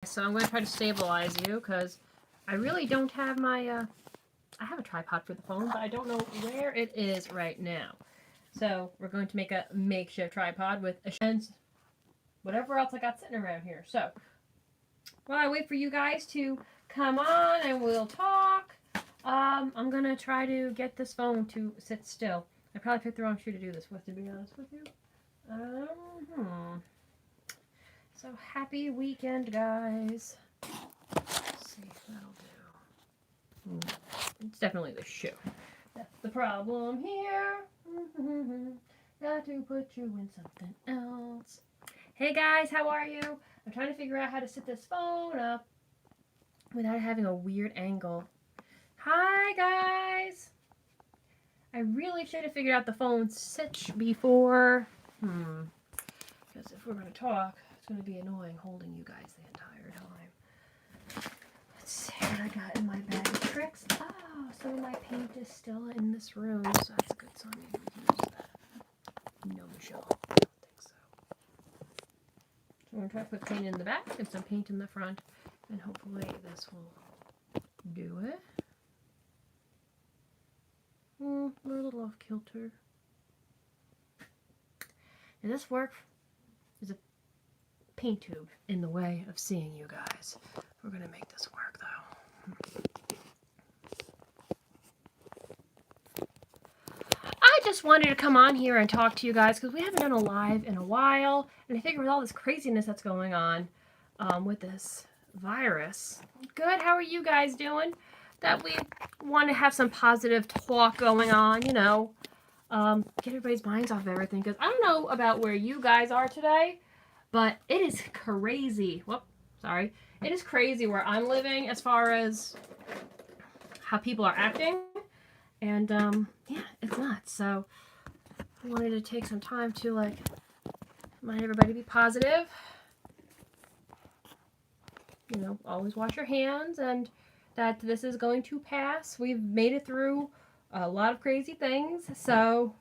So I'm going to try to stabilize you because I really don't have my, I have a tripod for the phone, but I don't know where it is right now. So we're going to make a makeshift tripod with and whatever else I got sitting around here. So while I wait for you guys to come on and we'll talk, I'm going to try to get this phone to sit still. I probably picked the wrong shoe to do this with, to be honest with you. So happy weekend, guys. Let's see if that'll do. It's definitely the shoe. That's the problem here. Got to put you in something else. Hey guys, how are you? I'm trying to figure out how to set this phone up without having a weird angle. Hi guys! I really should have figured out the phone sit before. Because if we're going to talk, it's going to be annoying holding you guys the entire time. Let's see what I got in my bag of tricks. Oh, some of my paint is still in this room, so that's a good sign. Maybe we can use that. No, Michelle. I don't think so. So I'm going to try to put paint in the back and some paint in the front, and hopefully this will do it. We're a little off kilter. Does this work? There's a paint tube in the way of seeing you guys. We're gonna make this work though. I just wanted to come on here and talk to you guys because we haven't done a live in a while, and I figure with all this craziness that's going on with this virus. Good, how are you guys doing? That we want to have some positive talk going on, you know. Get everybody's minds off everything, because I don't know about where you guys are today, but it is crazy. Whoop, sorry. It is crazy where I'm living as far as how people are acting, and yeah, it's nuts. So I wanted to take some time to like remind everybody to be positive. You know, always wash your hands, and that this is going to pass. We've made it through a lot of crazy things, so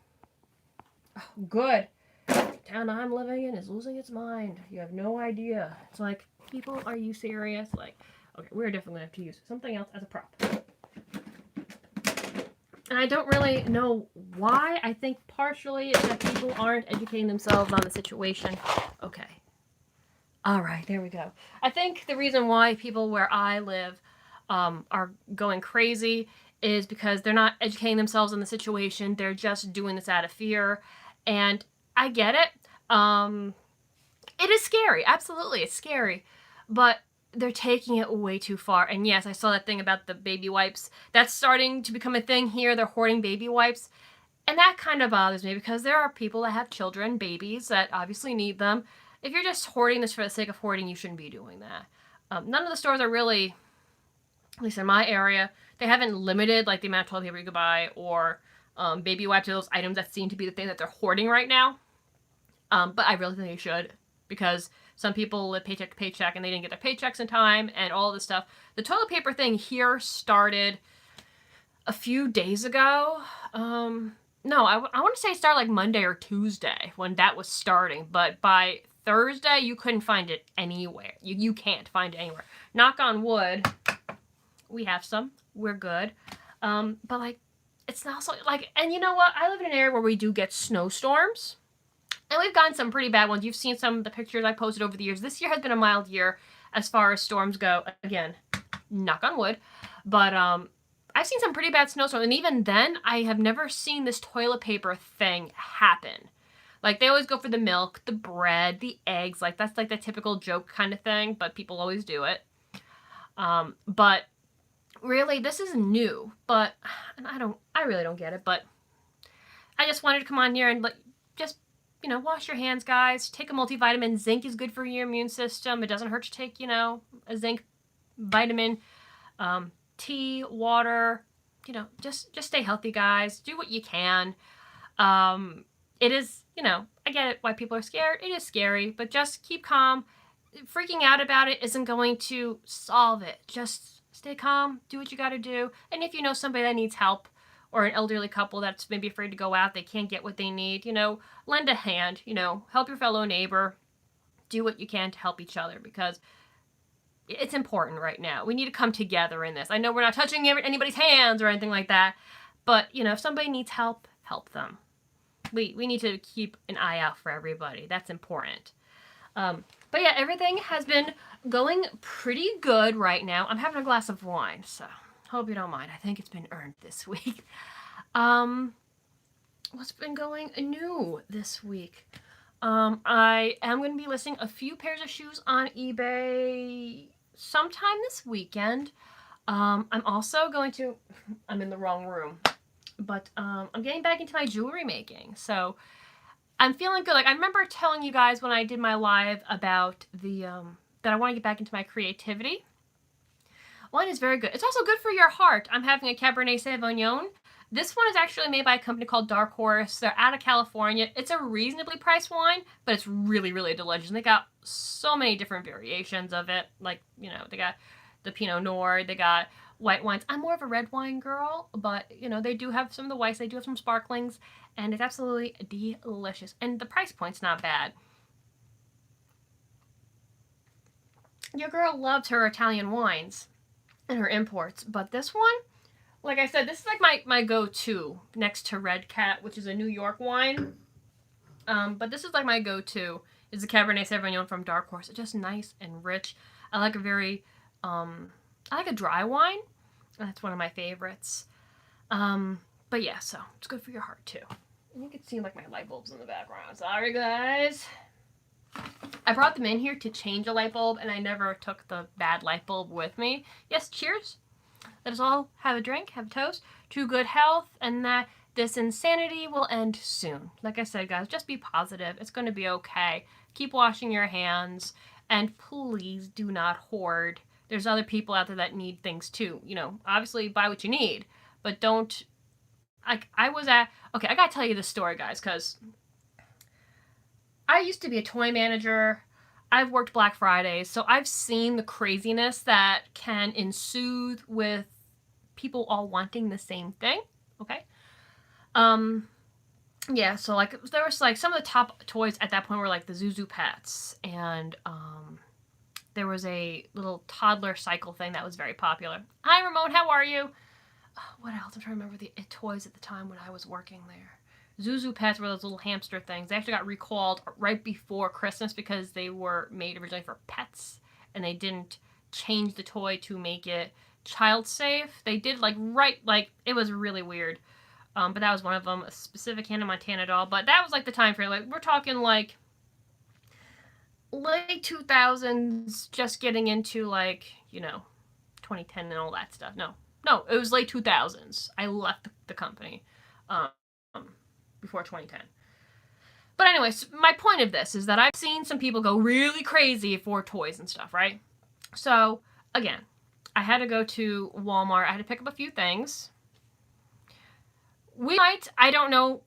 good. The town I'm living in is losing its mind. You have no idea. It's like, people, are you serious? Like, okay, we're definitely going to have to use something else as a prop. And I don't really know why. I think partially it's that people aren't educating themselves on the situation. Okay. All right, there we go. I think the reason why people where I live are going crazy is because they're not educating themselves on the situation. They're just doing this out of fear. And I get it. It is scary. Absolutely, it's scary. But they're taking it way too far. And yes, I saw that thing about the baby wipes. That's starting to become a thing here. They're hoarding baby wipes. And that kind of bothers me because there are people that have children, babies, that obviously need them. If you're just hoarding this for the sake of hoarding, you shouldn't be doing that. None of the stores are really, at least in my area, they haven't limited like the amount of toilet paper you could buy or baby wipes or those items that seem to be the thing that they're hoarding right now. But I really think they should, because some people live paycheck to paycheck and they didn't get their paychecks in time and all this stuff. The toilet paper thing here started a few days ago. No, I want to say it started like Monday or Tuesday when that was starting. But by Thursday, you couldn't find it anywhere. You can't find it anywhere. Knock on wood. We have some. We're good. But like, it's also like, and you know what? I live in an area where we do get snowstorms. And we've gotten some pretty bad ones. You've seen some of the pictures I posted over the years. This year has been a mild year as far as storms go. Again, knock on wood. But I've seen some pretty bad snowstorms. And even then, I have never seen this toilet paper thing happen. Like, they always go for the milk, the bread, the eggs. Like, that's like the typical joke kind of thing. But people always do it. But really, this is new. But, and I really don't get it. But I just wanted to come on here and just, you know, wash your hands, guys. Take a multivitamin. Zinc is good for your immune system. It doesn't hurt to take, you know, a zinc vitamin. Tea, water, you know, just stay healthy, guys. Do what you can. It is, you know, I get it why people are scared. It is scary, but just keep calm. Freaking out about it isn't going to solve it. Just stay calm, do what you got to do. And if you know somebody that needs help, or an elderly couple that's maybe afraid to go out, they can't get what they need, you know, lend a hand, you know, help your fellow neighbor. Do what you can to help each other, because it's important right now. We need to come together in this. I know we're not touching anybody's hands or anything like that, but if somebody needs help, help them. We need to keep an eye out for everybody. That's important. But yeah, everything has been going pretty good right now. I'm having a glass of wine, so hope you don't mind. I think it's been earned this week. What's been going new this week? I am going to be listing a few pairs of shoes on eBay sometime this weekend. I'm also going to, I'm in the wrong room, but I'm getting back into my jewelry making. So I'm feeling good. Like, I remember telling you guys when I did my live about that I want to get back into my creativity. Wine is very good. It's also good for your heart. I'm having a Cabernet Sauvignon. This one is actually made by a company called Dark Horse. They're out of California. It's a reasonably priced wine, but it's really, really delicious. And they got so many different variations of it. Like, they got the Pinot Noir, they got white wines. I'm more of a red wine girl, but, they do have some of the whites. They do have some sparklings, and it's absolutely delicious. And the price point's not bad. Your girl loves her Italian wines and her imports, but this one, like I said, this is like my go-to next to Red Cat, which is a New York wine. But this is like my go-to. It's a Cabernet Sauvignon from Dark Horse. It's just nice and rich. I like a dry wine. That's one of my favorites. But yeah, so it's good for your heart too. And you can see like my light bulbs in the background. Sorry, guys. I brought them in here to change a light bulb, and I never took the bad light bulb with me. Yes, cheers. Let us all have a drink, have a toast to good health, and that this insanity will end soon. Like I said, guys, just be positive. It's going to be okay. Keep washing your hands, and please do not hoard. There's other people out there that need things too. Obviously buy what you need, but don't. Okay, I gotta tell you this story, guys, because I used to be a toy manager. I've worked Black Fridays, so I've seen the craziness that can ensue with people all wanting the same thing. Okay. Yeah, so like there was like some of the top toys at that point were like the Zuzu pets, and there was a little toddler cycle thing that was very popular. Hi Ramon, how are you? What else? I'm trying to remember the toys at the time when I was working there. Zuzu pets were those little hamster things. They actually got recalled right before Christmas because they were made originally for pets, and they didn't change the toy to make it child safe. They did it was really weird. But that was one of them, a specific Hannah Montana doll. But that was like the time frame. Like, we're talking like late 2000s, just getting into 2010 and all that stuff. No, it was late 2000s. I left the company before 2010. But anyways, my point of this is that I've seen some people go really crazy for toys and stuff, right? So, again, I had to go to Walmart. I had to pick up a few things. I don't know.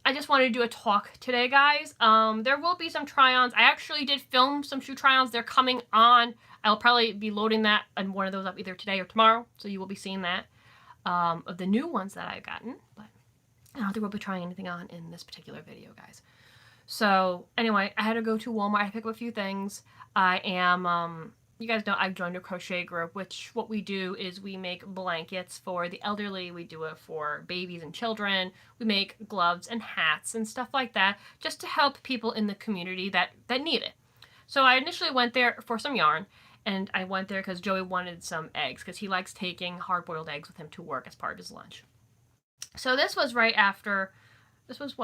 I just wanted to do a talk today, guys. There will be some try-ons. I actually did film some shoe try-ons. They're coming on. I'll probably be loading that and one of those up either today or tomorrow. So you will be seeing that of the new ones that I've gotten. But I don't think we'll be trying anything on in this particular video, guys. So anyway, I had to go to Walmart. I had to pick up a few things. I am... you guys know I've joined a crochet group, which what we do is we make blankets for the elderly. We do it for babies and children. We make gloves and hats and stuff like that just to help people in the community that need it. So I initially went there for some yarn, and I went there because Joey wanted some eggs because he likes taking hard-boiled eggs with him to work as part of his lunch. So this was right after, this was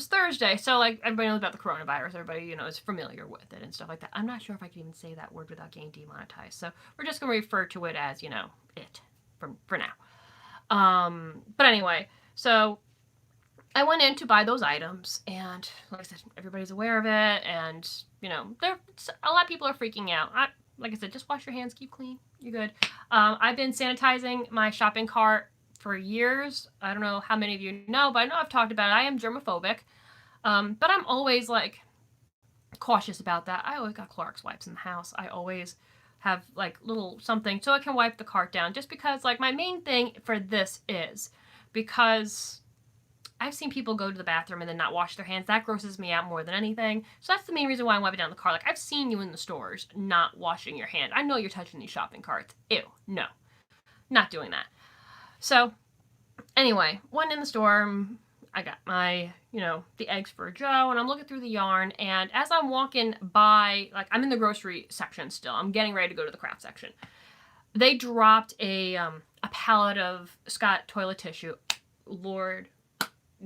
Thursday, so like everybody knows about the coronavirus. Everybody, is familiar with it and stuff like that. I'm not sure if I can even say that word without getting demonetized. So we're just going to refer to it as, it for now. But anyway, so I went in to buy those items, and like I said, everybody's aware of it, and, a lot of people are freaking out. Like I said, just wash your hands, keep clean, you're good. I've been sanitizing my shopping cart for years. I don't know how many of you know, but I know I've talked about it. I am germophobic, but I'm always cautious about that. I always got Clorox wipes in the house. I always have little something so I can wipe the cart down, just because my main thing for this is because I've seen people go to the bathroom and then not wash their hands. That grosses me out more than anything. So that's the main reason why I wipe it down in the car. Like, I've seen you in the stores not washing your hand. I know you're touching these shopping carts. Ew, no, not doing that. So anyway, went in the store. I got my, the eggs for Joe, and I'm looking through the yarn. And as I'm walking by, like, I'm in the grocery section still. I'm getting ready to go to the craft section. They dropped a pallet of Scott toilet tissue. Lord,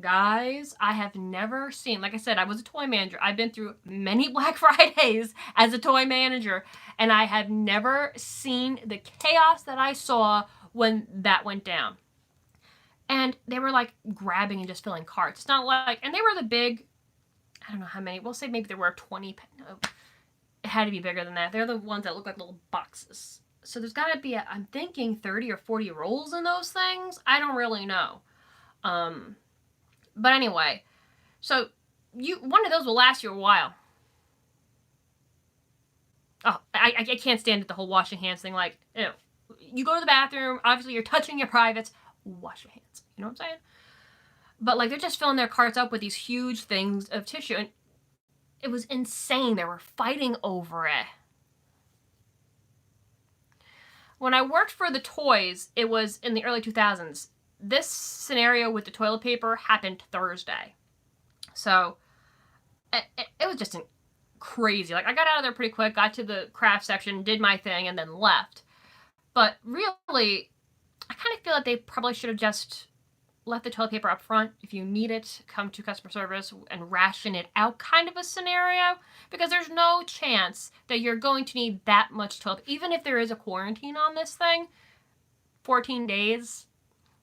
guys, I have never seen, like I said, I was a toy manager. I've been through many Black Fridays as a toy manager, and I have never seen the chaos that I saw when that went down. And they were like grabbing and just filling carts. It's not like, and they were the big, I don't know how many, we'll say maybe there were 20, no, it had to be bigger than that. They're the ones that look like little boxes. So there's got to be, I'm thinking 30 or 40 rolls in those things. I don't really know. But anyway, so one of those will last you a while. Oh, I can't stand it, the whole washing hands thing. Like, ew. You go to the bathroom, obviously you're touching your privates, wash your hands. You know what I'm saying? But like, they're just filling their carts up with these huge things of tissue, and it was insane. They were fighting over it. When I worked for the toys, it was in the early 2000s. This scenario with the toilet paper happened Thursday. So it was just crazy. Like, I got out of there pretty quick, got to the craft section, did my thing, and then left. But really, I kind of feel like they probably should have just left the toilet paper up front. If you need it, come to customer service and ration it out, kind of a scenario, because there's no chance that you're going to need that much toilet. Even if there is a quarantine on this thing, 14 days,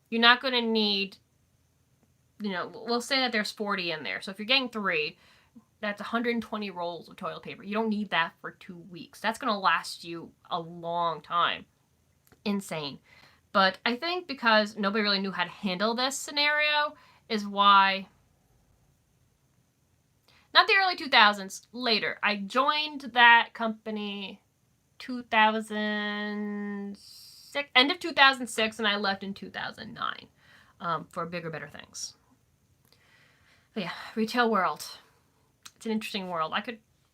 you're not going to need, we'll say that there's 40 in there. So if you're getting 3, that's 120 rolls of toilet paper. You don't need that for 2 weeks. That's going to last you a long time. Insane. But I think because nobody really knew how to handle this scenario is why, not the early 2000s, later. I joined that company 2006, end of 2006, and I left in 2009 for bigger, better things. But yeah, retail world. It's an interesting world.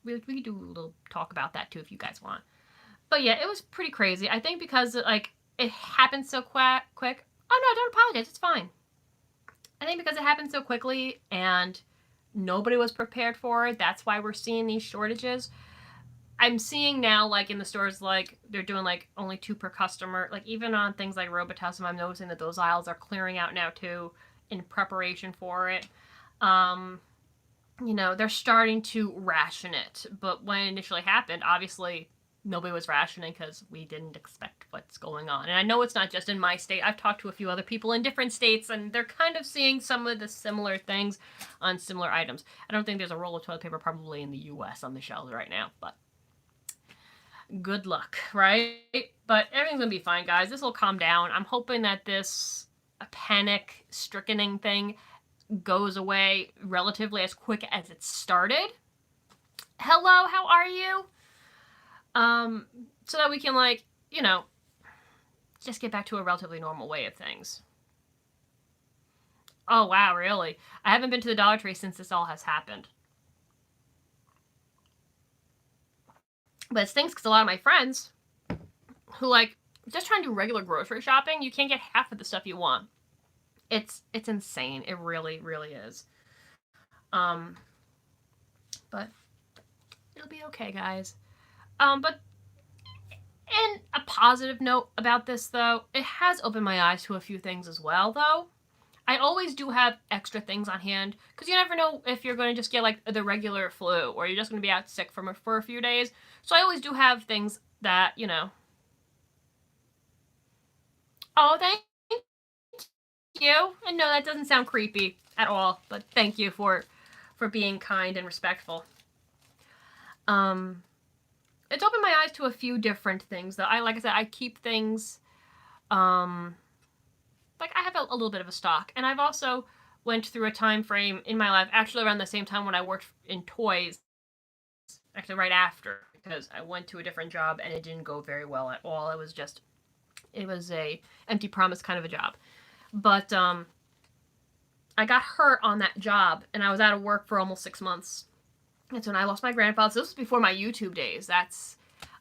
We could do a little talk about that too if you guys want. But yeah, it was pretty crazy. I think because it happened so quick. Oh no, don't apologize. It's fine. I think because it happened so quickly and nobody was prepared for it, that's why we're seeing these shortages. I'm seeing now, like, in the stores, like, they're doing, like, only 2 per customer. Like, even on things like Robitussin, I'm noticing that those aisles are clearing out now, too, in preparation for it. They're starting to ration it. But when it initially happened, obviously, nobody was rationing because we didn't expect what's going on. And I know it's not just in my state. I've talked to a few other people in different states, and they're kind of seeing some of the similar things on similar items. I don't think there's a roll of toilet paper probably in the U.S. on the shelves right now, but good luck, right? But everything's going to be fine, guys. This will calm down. I'm hoping that this panic-stricken thing goes away relatively as quick as it started. Hello, how are you? So that we can, just get back to a relatively normal way of things. Oh, wow, really? I haven't been to the Dollar Tree since this all has happened. But it stinks because a lot of my friends who, just trying to do regular grocery shopping, you can't get half of the stuff you want. It's insane. It really, really is. But it'll be okay, guys. But in a positive note about this, though, it has opened my eyes to a few things as well, though. I always do have extra things on hand, because you never know if you're going to just get, the regular flu, or you're just going to be out sick for a few days. So I always do have things that, Oh, thank you. And no, that doesn't sound creepy at all, but thank you for being kind and respectful. It's opened my eyes to a few different things, though. Like I said, I keep things, I have a little bit of a stock. And I've also went through a time frame in my life, actually around the same time when I worked in toys, actually right after, because I went to a different job and it didn't go very well at all. It was a empty promise kind of a job. But I got hurt on that job, and I was out of work for almost 6 months. That's when I lost my grandfather. So this was before my YouTube days.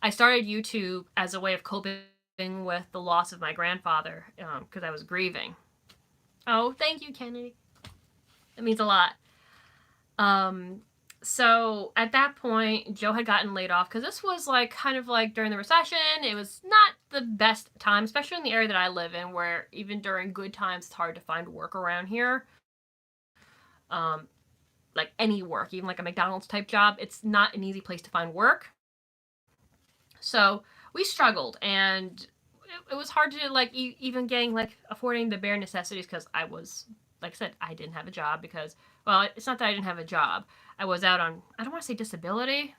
I started YouTube as a way of coping with the loss of my grandfather because I was grieving. Oh, thank you, Kennedy. It means a lot. So at that point, Joe had gotten laid off because this was like kind of like during the recession. It was not the best time, especially in the area that I live in, where even during good times, it's hard to find work around here. Like any work, even like a McDonald's type job, it's not an easy place to find work. So we struggled, and it was hard to like even getting like affording the bare necessities because I was, like I said, I didn't have a job because, well, it's not that I didn't have a job. I was out on, I don't want to say disability.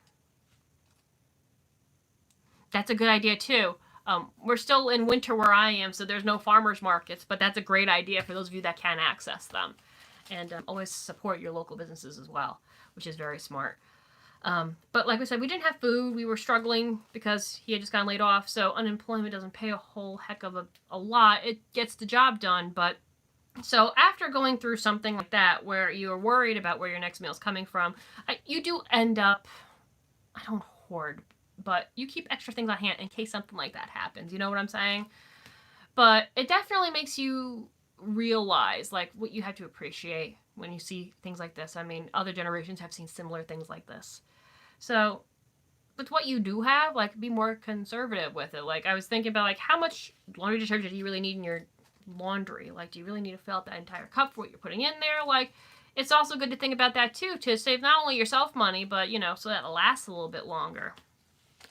That's a good idea too. We're still in winter where I am, so there's no farmers markets, but that's a great idea for those of you that can access them. And always support your local businesses as well, which is very smart. But like we said, we didn't have food. We were struggling because he had just gotten laid off. So unemployment doesn't pay a whole heck of a lot. It gets the job done. But so after going through something like that, where you're worried about where your next meal is coming from, you do end up, I don't hoard, but you keep extra things on hand in case something like that happens. You know what I'm saying? But it definitely makes you realize like what you have to appreciate when you see things like this. I mean, other generations have seen similar things like this. So with what you do have, like be more conservative with it. Like I was thinking about like how much laundry detergent do you really need in your laundry? Like do you really need to fill out that entire cup for what you're putting in there? Like it's also good to think about that too, to save not only yourself money, but so that it lasts a little bit longer.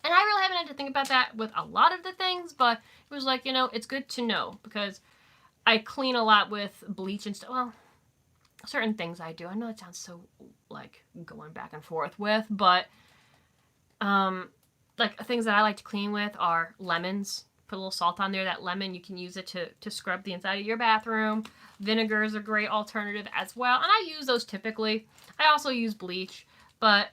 And I really haven't had to think about that with a lot of the things, but it was like, it's good to know because I clean a lot with bleach and stuff. Well, certain things I do. I know it sounds so like going back and forth with, but like things that I like to clean with are lemons. Put a little salt on there. That lemon, you can use it to scrub the inside of your bathroom. Vinegar is a great alternative as well, and I use those typically. I also use bleach, but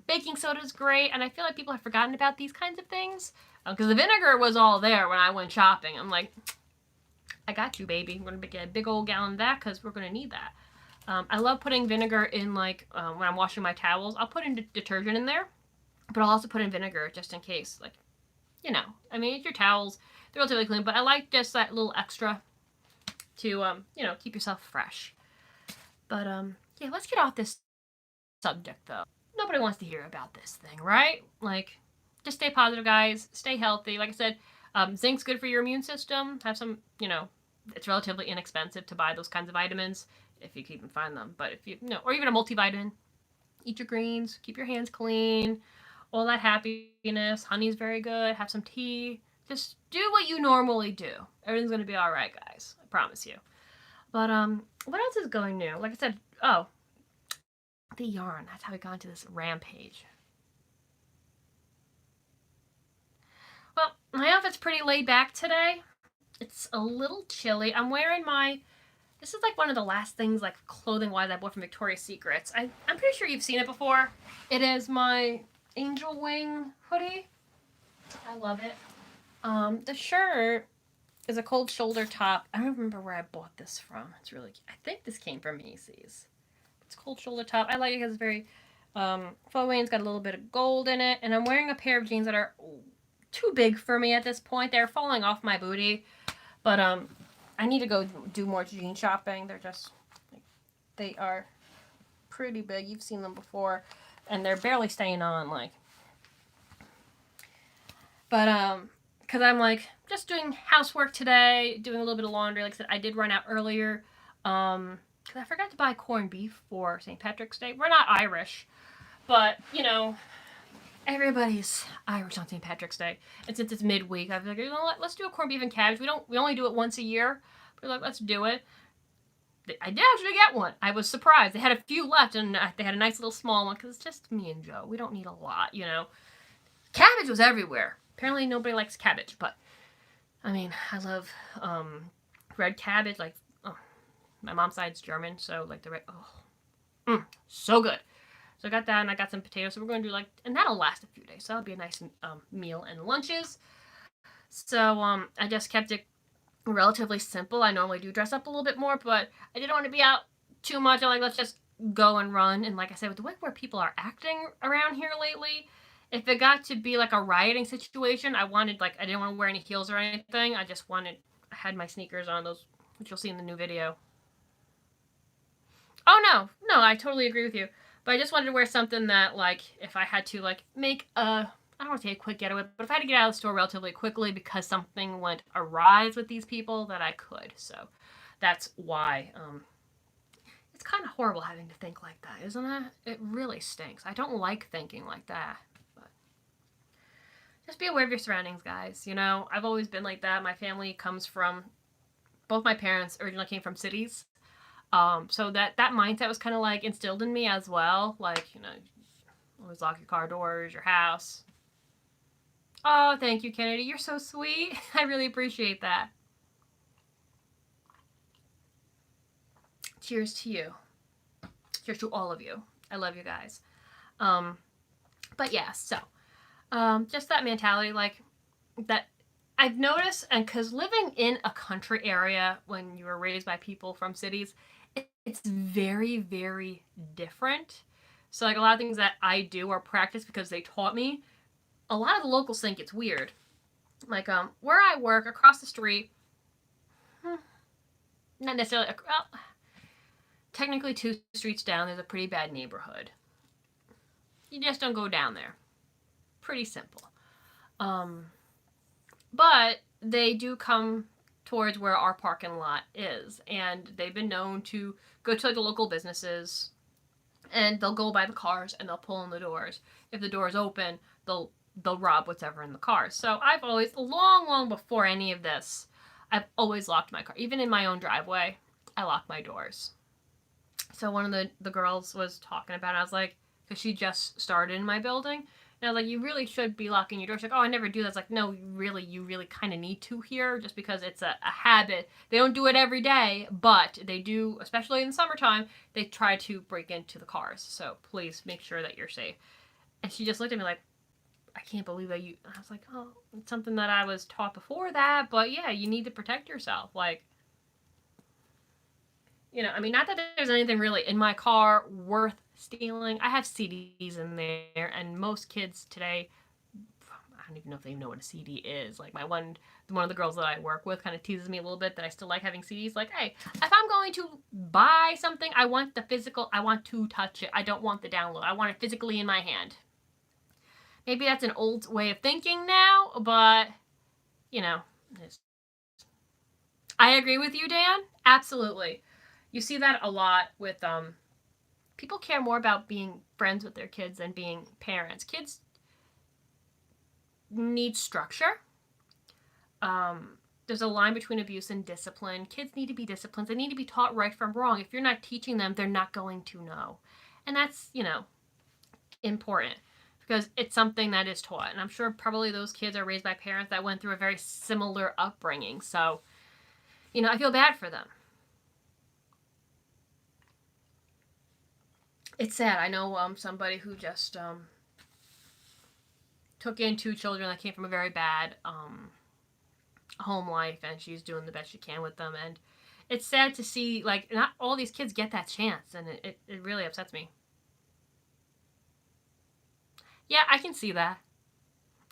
baking soda is great, and I feel like people have forgotten about these kinds of things because the vinegar was all there when I went shopping. I'm like, I got you, baby. We're gonna get a big old gallon of that because we're gonna need that. I love putting vinegar in like when I'm washing my towels. I'll put in detergent in there, but I'll also put in vinegar just in case. Like, I mean, your towels, they're relatively clean, but I like just that little extra to keep yourself fresh. But yeah, let's get off this subject though. Nobody wants to hear about this thing, right? Like, just stay positive, guys. Stay healthy. Like I said, zinc's good for your immune system. Have some, it's relatively inexpensive to buy those kinds of vitamins if you can even find them. But if or even a multivitamin. Eat your greens. Keep your hands clean. All that happiness. Honey's very good. Have some tea. Just do what you normally do. Everything's gonna be all right, guys. I promise you. But what else is going new? Like I said, the yarn. That's how we got into this rampage. Well, my outfit's pretty laid back today. It's a little chilly. I'm wearing this is like one of the last things like clothing-wise I bought from Victoria's Secrets. I'm pretty sure you've seen it before. It is my Angel Wing hoodie. I love it. The shirt is a cold shoulder top. I don't remember where I bought this from. It's really cute. I think this came from Macy's. It's cold shoulder top. I like it because it's very flowy. It's got a little bit of gold in it. And I'm wearing a pair of jeans that are too big for me at this point. They're falling off my booty. But I need to go do more jean shopping. They are pretty big. You've seen them before. And they're barely staying on, like. But, because I'm, like, just doing housework today, doing a little bit of laundry. Like I said, I did run out earlier. Because I forgot to buy corned beef for St. Patrick's Day. We're not Irish. But, everybody's Irish on St. Patrick's Day. And since it's midweek, I was like, let's do a corned beef and cabbage. We only do it once a year. We're like, let's do it. I did actually get one. I was surprised. They had a few left, and they had a nice little small one, because it's just me and Joe. We don't need a lot, Cabbage was everywhere. Apparently nobody likes cabbage, but, I mean, I love red cabbage. Like, my mom's side's German, so, like, the red, so good. So I got that, and I got some potatoes, so we're going to do, and that'll last a few days, so that'll be a nice meal and lunches. So, I just kept it relatively simple. I normally do dress up a little bit more, but I didn't want to be out too much. I'm like, let's just go and run. And like I said, with the way where people are acting around here lately, if it got to be like a rioting situation, I didn't want to wear any heels or anything. I had my sneakers on, those, which you'll see in the new video. Oh no, I totally agree with you. But I just wanted to wear something that, like, if I had to, like, make I don't want to say a quick getaway, but if I had to get out of the store relatively quickly because something went awry with these people, that I could. So that's why. It's kind of horrible having to think like that, isn't it? It really stinks. I don't like thinking like that. But just be aware of your surroundings, guys. You know, I've always been like that. My family comes from, both my parents originally came from cities. So that mindset was kind of like instilled in me as well. Like, you know, always lock your car doors, your house. Oh, thank you, Kennedy. You're so sweet. I really appreciate that. Cheers to you. Cheers to all of you. I love you guys. But yeah, so just that mentality, like that I've noticed, and because living in a country area when you were raised by people from cities, it's very, very different. So like a lot of things that I do or practice because they taught me, a lot of the locals think it's weird. Like where I work across the street, not necessarily, well, technically 2 streets down, there's a pretty bad neighborhood. You just don't go down there. Pretty simple. But they do come towards where our parking lot is, and they've been known to go to like the local businesses, and they'll go by the cars and they'll pull in the doors. If the door's open, they'll rob whatever in the cars. So I've always, long before any of this, I've always locked my car. Even in my own driveway, I lock my doors. So one of the girls was talking about it. I was like, because she just started in my building. And I was like, you really should be locking your doors. She's like, oh, I never do that. It's like, no, you really kind of need to here, just because it's a habit. They don't do it every day, but they do, especially in the summertime, they try to break into the cars. So please make sure that you're safe. And she just looked at me like, I can't believe that you... I was like, oh, it's something that I was taught before that, but yeah, you need to protect yourself. Like, you know, I mean, not that there's anything really in my car worth stealing. I have CDs in there, and most kids today, I don't even know if they know what a CD is. Like one of the girls that I work with kind of teases me a little bit that I still like having CDs. Like, hey, if I'm going to buy something, I want the physical, I want to touch it. I don't want the download. I want it physically in my hand. Maybe that's an old way of thinking now, but, you know, I agree with you, Dan. Absolutely. You see that a lot with people care more about being friends with their kids than being parents. Kids need structure. There's a line between abuse and discipline. Kids need to be disciplined. They need to be taught right from wrong. If you're not teaching them, they're not going to know. And that's, you know, important because it's something that is taught. And I'm sure probably those kids are raised by parents that went through a very similar upbringing. So, you know, I feel bad for them. It's sad. I know somebody who just took in 2 children that came from a very bad home life, and she's doing the best she can with them. And it's sad to see, like, not all these kids get that chance, and it really upsets me. Yeah, I can see that.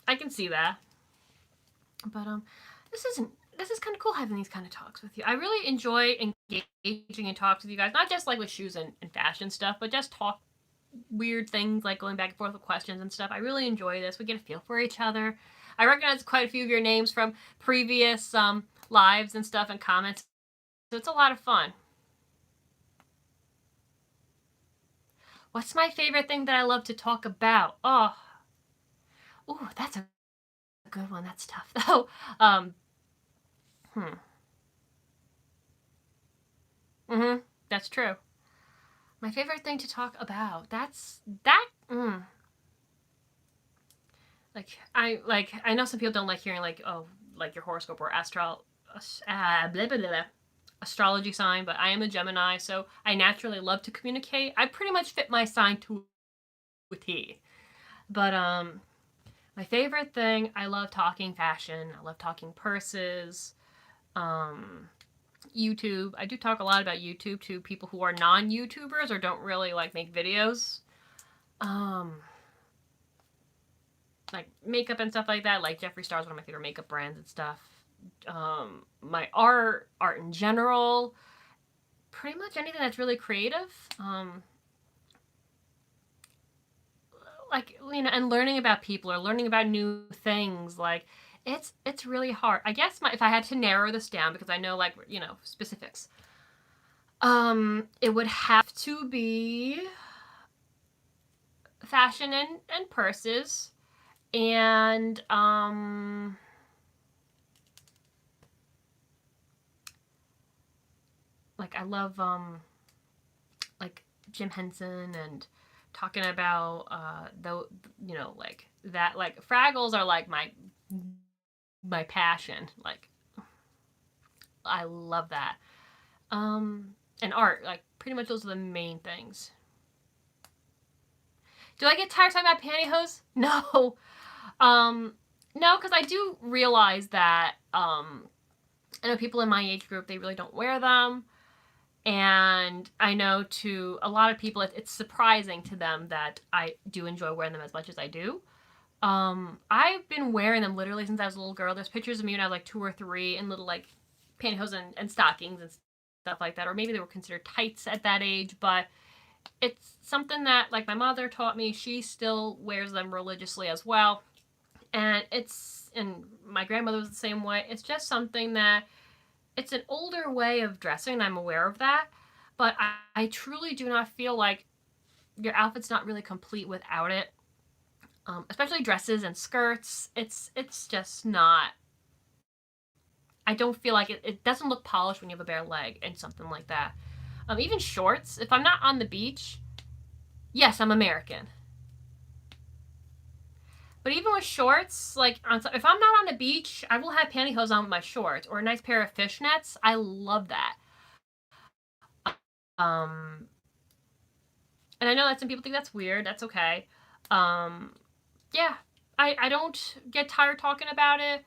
I can see that. But this is kind of cool having these kind of talks with you. I really enjoy engaging in talks with you guys, not just like with shoes and fashion stuff, but just talk weird things like going back and forth with questions and stuff. I really enjoy this. We get a feel for each other. I recognize quite a few of your names from previous lives and stuff and comments, so it's a lot of fun. What's my favorite thing that I love to talk about? Oh, ooh, that's a good one. That's tough though. That's true. My favorite thing to talk about. I know some people don't like hearing like, oh, like your horoscope or astrology sign, but I am a Gemini, so I naturally love to communicate. I pretty much fit my sign to a T. But my favorite thing, I love talking fashion. I love talking purses. YouTube. I do talk a lot about YouTube to people who are non-YouTubers or don't really like make videos. Like makeup and stuff like that. Like Jeffree Star's one of my favorite makeup brands and stuff. My art in general, pretty much anything that's really creative. Like, you know, and learning about people or learning about new things. Like, it's really hard. I guess if I had to narrow this down, because I know, like, you know, specifics. It would have to be fashion and purses, and like I love like Jim Henson and talking about the, you know, like that, like Fraggles are like my passion. Like I love that. And art, like pretty much those are the main things. Do I get tired talking about pantyhose? No. No, because I do realize that I know people in my age group, they really don't wear them. And I know to a lot of people, it's surprising to them that I do enjoy wearing them as much as I do. I've been wearing them literally since I was a little girl. There's pictures of me when I was like 2 or 3 in little like pantyhose and stockings and stuff like that. Or maybe they were considered tights at that age, but it's something that like my mother taught me. She still wears them religiously as well. And my grandmother was the same way. It's just something that it's an older way of dressing, and I'm aware of that. But I truly do not feel like your outfit's not really complete without it. Especially dresses and skirts. It's just not. I don't feel like it doesn't look polished when you have a bare leg and something like that. Even shorts. If I'm not on the beach, yes, I'm American. But even with shorts, like if I'm not on the beach, I will have pantyhose on with my shorts or a nice pair of fishnets. I love that. And I know that some people think that's weird. That's okay. Yeah, I don't get tired talking about it.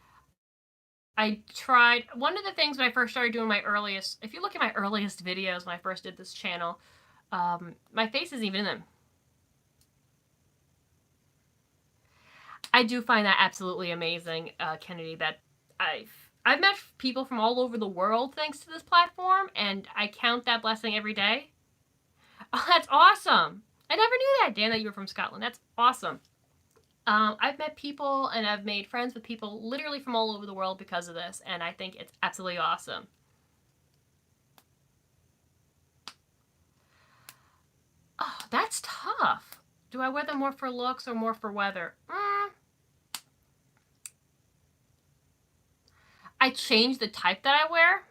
I tried one of the things when I first started doing my earliest. If you look at my earliest videos when I first did this channel, my face isn't even in them. I do find that absolutely amazing, Kennedy, that I've met people from all over the world thanks to this platform, and I count that blessing every day. Oh, that's awesome. I never knew that, Dan, that you were from Scotland. That's awesome. I've met people and I've made friends with people literally from all over the world because of this, and I think it's absolutely awesome. Oh, that's tough. Do I wear them more for looks or more for weather? I change the type that I wear.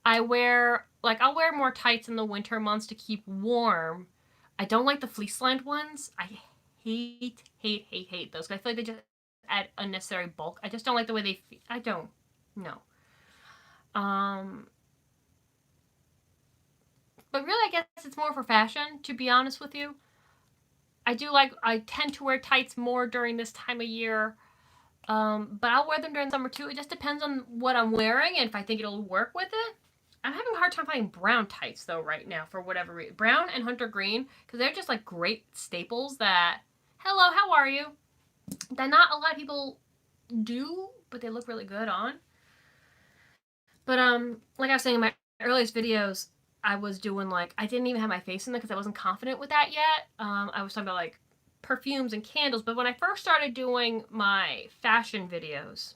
I'll wear more tights in the winter months to keep warm. I don't like the fleece lined ones. I hate those. I feel like they just add unnecessary bulk. I just don't like the way they feel. I don't. No. But really, I guess it's more for fashion, to be honest with you. I tend to wear tights more during this time of year. But I'll wear them during summer too. It just depends on what I'm wearing and if I think it'll work with it. I'm having a hard time finding brown tights though right now for whatever reason. Brown and hunter green, because they're just like great staples that, hello, how are you? That not a lot of people do, but they look really good on. But like I was saying in my earliest videos, I was doing like, I didn't even have my face in them because I wasn't confident with that yet. I was talking about like perfumes and candles, but when I first started doing my fashion videos,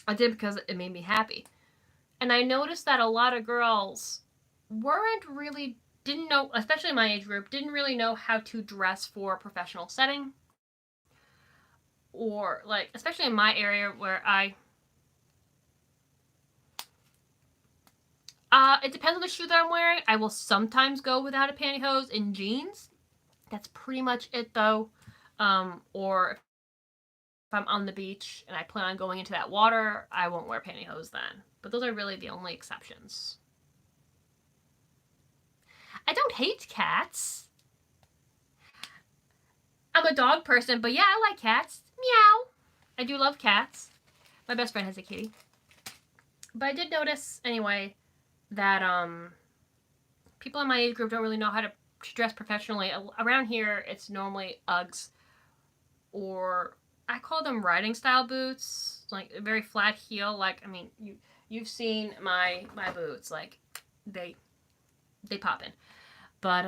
I did because it made me happy. And I noticed that a lot of girls didn't know, especially my age group, didn't really know how to dress for a professional setting. Or like, especially in my area where it depends on the shoe that I'm wearing. I will sometimes go without a pantyhose in jeans. That's pretty much it though. Or if I'm on the beach and I plan on going into that water, I won't wear pantyhose then. But those are really the only exceptions. I don't hate cats. I'm a dog person, but yeah, I like cats. Meow. I do love cats. My best friend has a kitty. But I did notice, anyway, that people in my age group don't really know how to dress professionally. Around here, it's normally Uggs, or I call them riding style boots, like a very flat heel. Like, I mean, you've seen my boots, like they pop in, but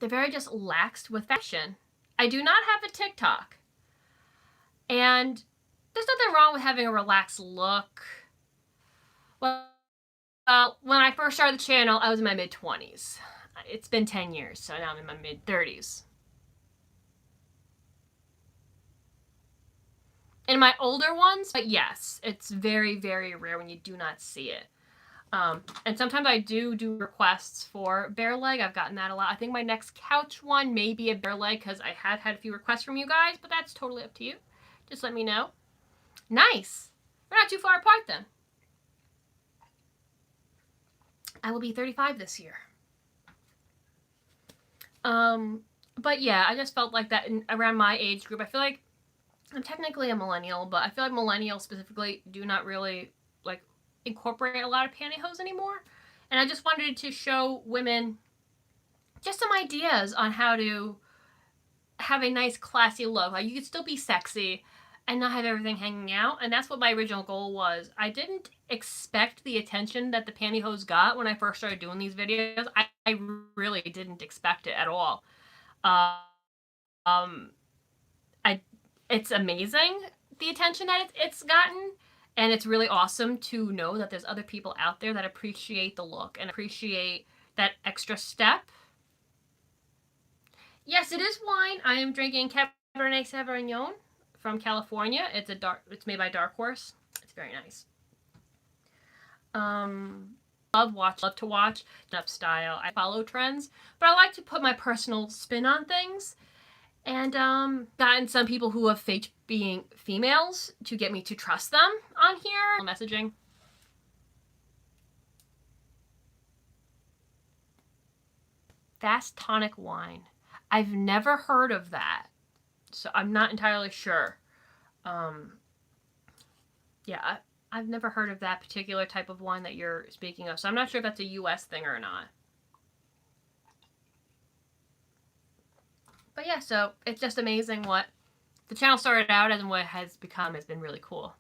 they're very just laxed with fashion. I do not have a TikTok, and there's nothing wrong with having a relaxed look. Well, when I first started the channel, I was in my mid-20s. It's been 10 years, so now I'm in my mid-30s. In my older ones, but yes, it's very, very rare when you do not see it. And sometimes I do requests for bare leg. I've gotten that a lot. I think my next couch one may be a bare leg because I have had a few requests from you guys, but that's totally up to you. Just let me know. Nice. We're not too far apart then. I will be 35 this year. But yeah, I just felt like that around my age group. I feel like I'm technically a millennial, but I feel like millennials specifically do not really like incorporate a lot of pantyhose anymore. And I just wanted to show women just some ideas on how to have a nice classy look. Like, you could still be sexy and not have everything hanging out. And that's what my original goal was. I didn't expect the attention that the pantyhose got when I first started doing these videos. I really didn't expect it at all. It's amazing the attention that it's gotten, and it's really awesome to know that there's other people out there that appreciate the look and appreciate that extra step. Yes, it is wine. I am drinking Cabernet Sauvignon from California. It's made by Dark Horse. It's very nice. Love to watch up style. I follow trends, but I like to put my personal spin on things. And gotten some people who have faked being females to get me to trust them on here. Messaging. Fast tonic wine. I've never heard of that, so I'm not entirely sure. Yeah, I've never heard of that particular type of wine that you're speaking of, so I'm not sure if that's a US thing or not. But yeah, so it's just amazing what the channel started out as and what it has become has been really cool.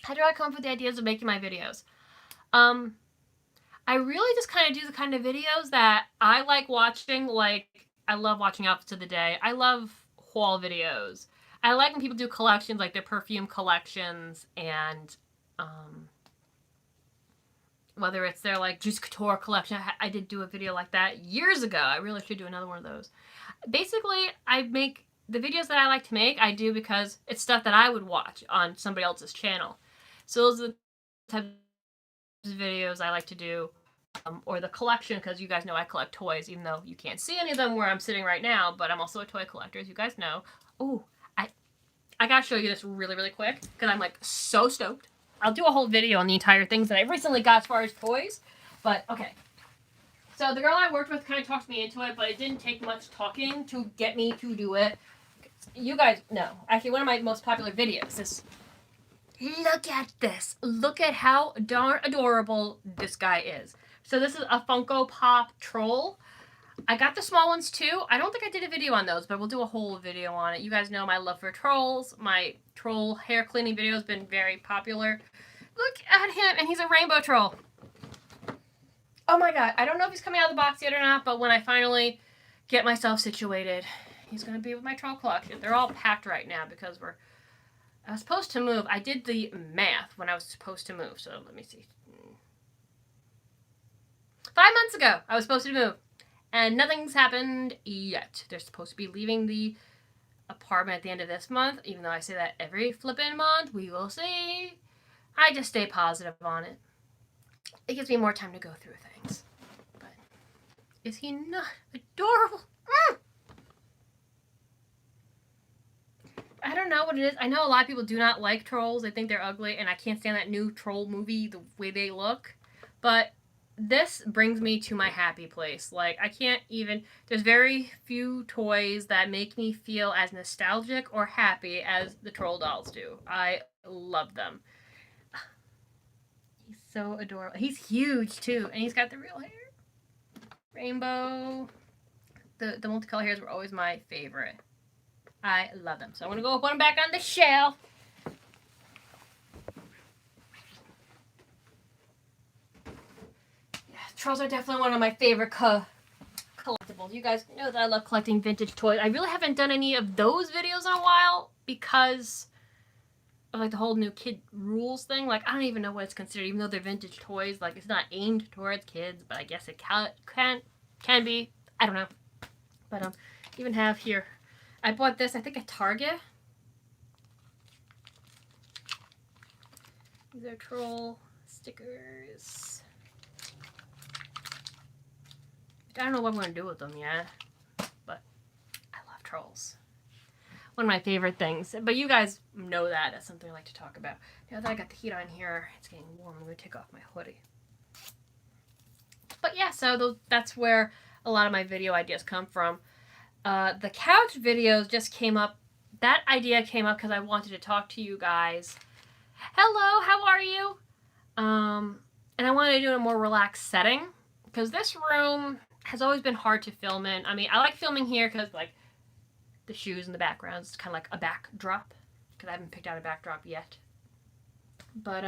How do I come up with the ideas of making my videos? I really just kind of do the kind of videos that I like watching. Like, I love watching outfits of the day. I love haul videos. I like when people do collections, like their perfume collections, and whether it's their like Juice Couture collection. I did do a video like that years ago. I really should do another one of those. Basically, I make the videos that I like to make, I do because it's stuff that I would watch on somebody else's channel. So those are the types of videos I like to do. Or the collection, because you guys know I collect toys, even though you can't see any of them where I'm sitting right now, but I'm also a toy collector, as you guys know. Ooh, I gotta show you this really, really quick, because I'm like so stoked. I'll do a whole video on the entire things that I recently got as far as toys, but okay. So the girl I worked with kind of talked me into it, but it didn't take much talking to get me to do it. You guys know, actually one of my most popular videos is, look at this. Look at how darn adorable this guy is. So this is a Funko Pop troll. I got the small ones too. I don't think I did a video on those, but we'll do a whole video on it. You guys know my love for trolls. My troll hair cleaning video has been very popular. Look at him, and he's a rainbow troll. Oh my god, I don't know if he's coming out of the box yet or not, but when I finally get myself situated, he's going to be with my troll collection. They're all packed right now because I was supposed to move. I did the math when I was supposed to move, so let me see. 5 months ago, I was supposed to move, and nothing's happened yet. They're supposed to be leaving the apartment at the end of this month, even though I say that every flippin' month. We will see. I just stay positive on it. It gives me more time to go through things. But is he not adorable? I don't know what it is. I know a lot of people do not like trolls. They think they're ugly, and I can't stand that new troll movie, the way they look. But this brings me to my happy place. Like, I can't even, there's very few toys that make me feel as nostalgic or happy as the troll dolls do. I love them. He's so adorable. He's huge too, and he's got the real hair. Rainbow. The multicolor hairs were always my favorite. I love them. So I'm gonna go put them back on the shelf. Yeah, trolls are definitely one of my favorite collectibles. You guys know that I love collecting vintage toys. I really haven't done any of those videos in a while because of like the whole new kid rules thing. Like, I don't even know what it's considered, even though they're vintage toys. Like, it's not aimed towards kids, but I guess it can be. I don't know. But even have here, I bought this, I think, at Target. These are troll stickers. I don't know what I'm going to do with them yet, but I love trolls. One of my favorite things. But you guys know that. That's something I like to talk about. Now that I got the heat on here, it's getting warm. I'm going to take off my hoodie. But yeah, so that's where a lot of my video ideas come from. The couch videos just came up. That idea came up because I wanted to talk to you guys. Hello, how are you? And I wanted to do it in a more relaxed setting because this room has always been hard to film in. I mean, I like filming here because like the shoes in the background is kind of like a backdrop because I haven't picked out a backdrop yet. But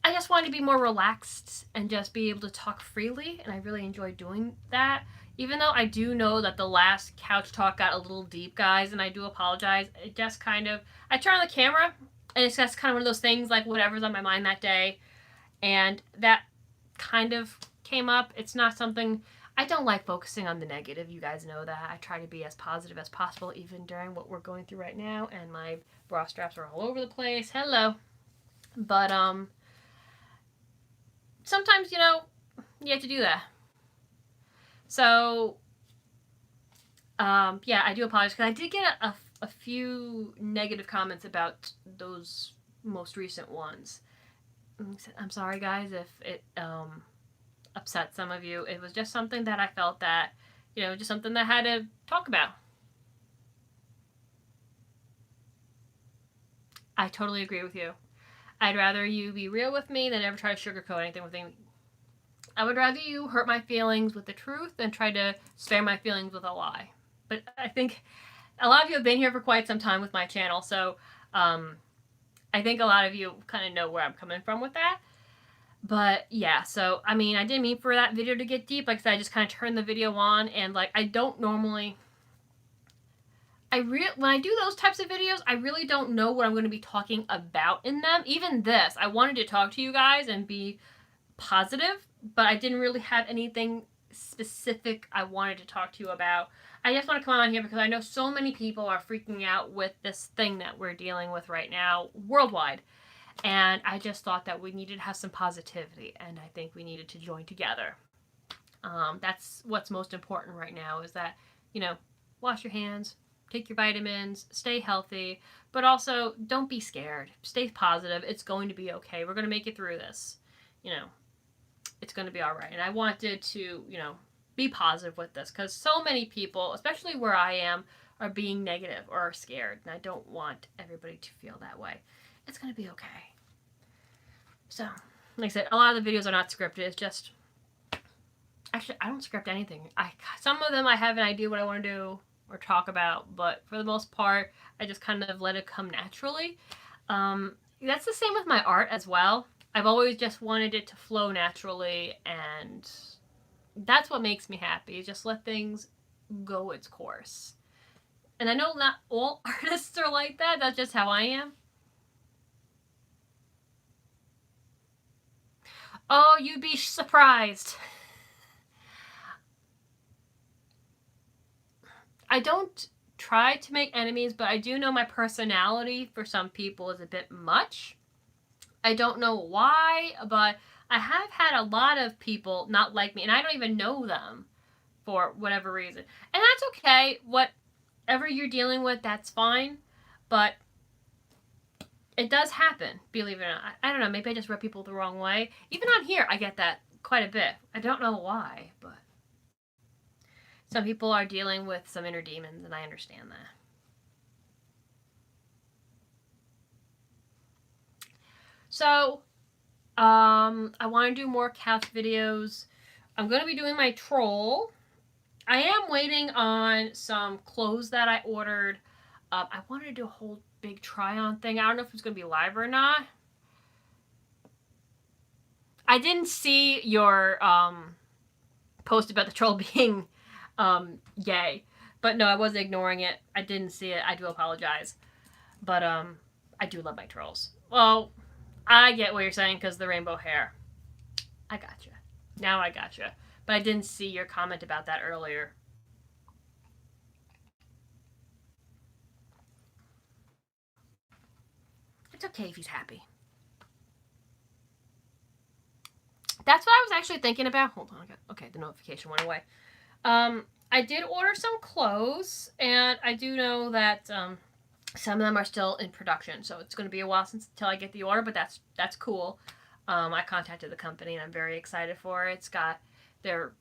I just wanted to be more relaxed and just be able to talk freely, and I really enjoy doing that. Even though I do know that the last couch talk got a little deep, guys, and I do apologize. It just kind of, I turn on the camera, and it's just kind of one of those things, like whatever's on my mind that day, and that kind of came up. It's not something, I don't like focusing on the negative. You guys know that. I try to be as positive as possible, even during what we're going through right now, and my bra straps are all over the place. Hello. But, sometimes, you know, you have to do that. So, yeah, I do apologize because I did get a few negative comments about those most recent ones. I'm sorry, guys, if it upset some of you. It was just something that I felt that, you know, just something that I had to talk about. I totally agree with you. I'd rather you be real with me than ever try to sugarcoat anything with me. I would rather you hurt my feelings with the truth than try to spare my feelings with a lie. But I think a lot of you have been here for quite some time with my channel, so I think a lot of you kind of know where I'm coming from with that. But yeah, so I mean, I didn't mean for that video to get deep. Like I said, I just kind of turned the video on, and like I don't normally. When I do those types of videos, I really don't know what I'm going to be talking about in them. Even this, I wanted to talk to you guys and be positive, but I didn't really have anything specific I wanted to talk to you about. I just want to come on here because I know so many people are freaking out with this thing that we're dealing with right now worldwide. And I just thought that we needed to have some positivity, and I think we needed to join together. That's what's most important right now is that, you know, wash your hands, take your vitamins, stay healthy, but also don't be scared. Stay positive. It's going to be okay. We're going to make it through this. You know, it's going to be all right. And I wanted to, you know, be positive with this because so many people, especially where I am, are being negative or are scared. And I don't want everybody to feel that way. It's going to be okay. So, like I said, a lot of the videos are not scripted. It's just, actually, I don't script anything. Some of them I have an idea what I want to do or talk about, but for the most part, I just kind of let it come naturally. That's the same with my art as well. I've always just wanted it to flow naturally, and that's what makes me happy. Just let things go its course. And I know not all artists are like that. That's just how I am. Oh, you'd be surprised. I don't try to make enemies, but I do know my personality for some people is a bit much. I don't know why, but I have had a lot of people not like me, and I don't even know them for whatever reason. And that's okay. Whatever you're dealing with, that's fine. But It does happen, believe it or not. I don't know, maybe I just rub people the wrong way. Even on here, I get that quite a bit. I don't know why, but some people are dealing with some inner demons, and I understand that. So, I want to do more couch videos. I'm going to be doing my troll. I am waiting on some clothes that I ordered. I wanted to do a whole big try-on thing. I don't know if it's going to be live or not. I didn't see your post about the troll being gay, but no, I wasn't ignoring it. I didn't see it. I do apologize, but I do love my trolls. Well, I get what you're saying because the rainbow hair. I gotcha. Now I gotcha. But I didn't see your comment about that earlier. It's okay if he's happy. That's what I was actually thinking about. Hold on. Okay, the notification went away. I did order some clothes, and I do know that some of them are still in production, so it's going to be a while until I get the order, but that's cool. I contacted the company, and I'm very excited for it. It's got their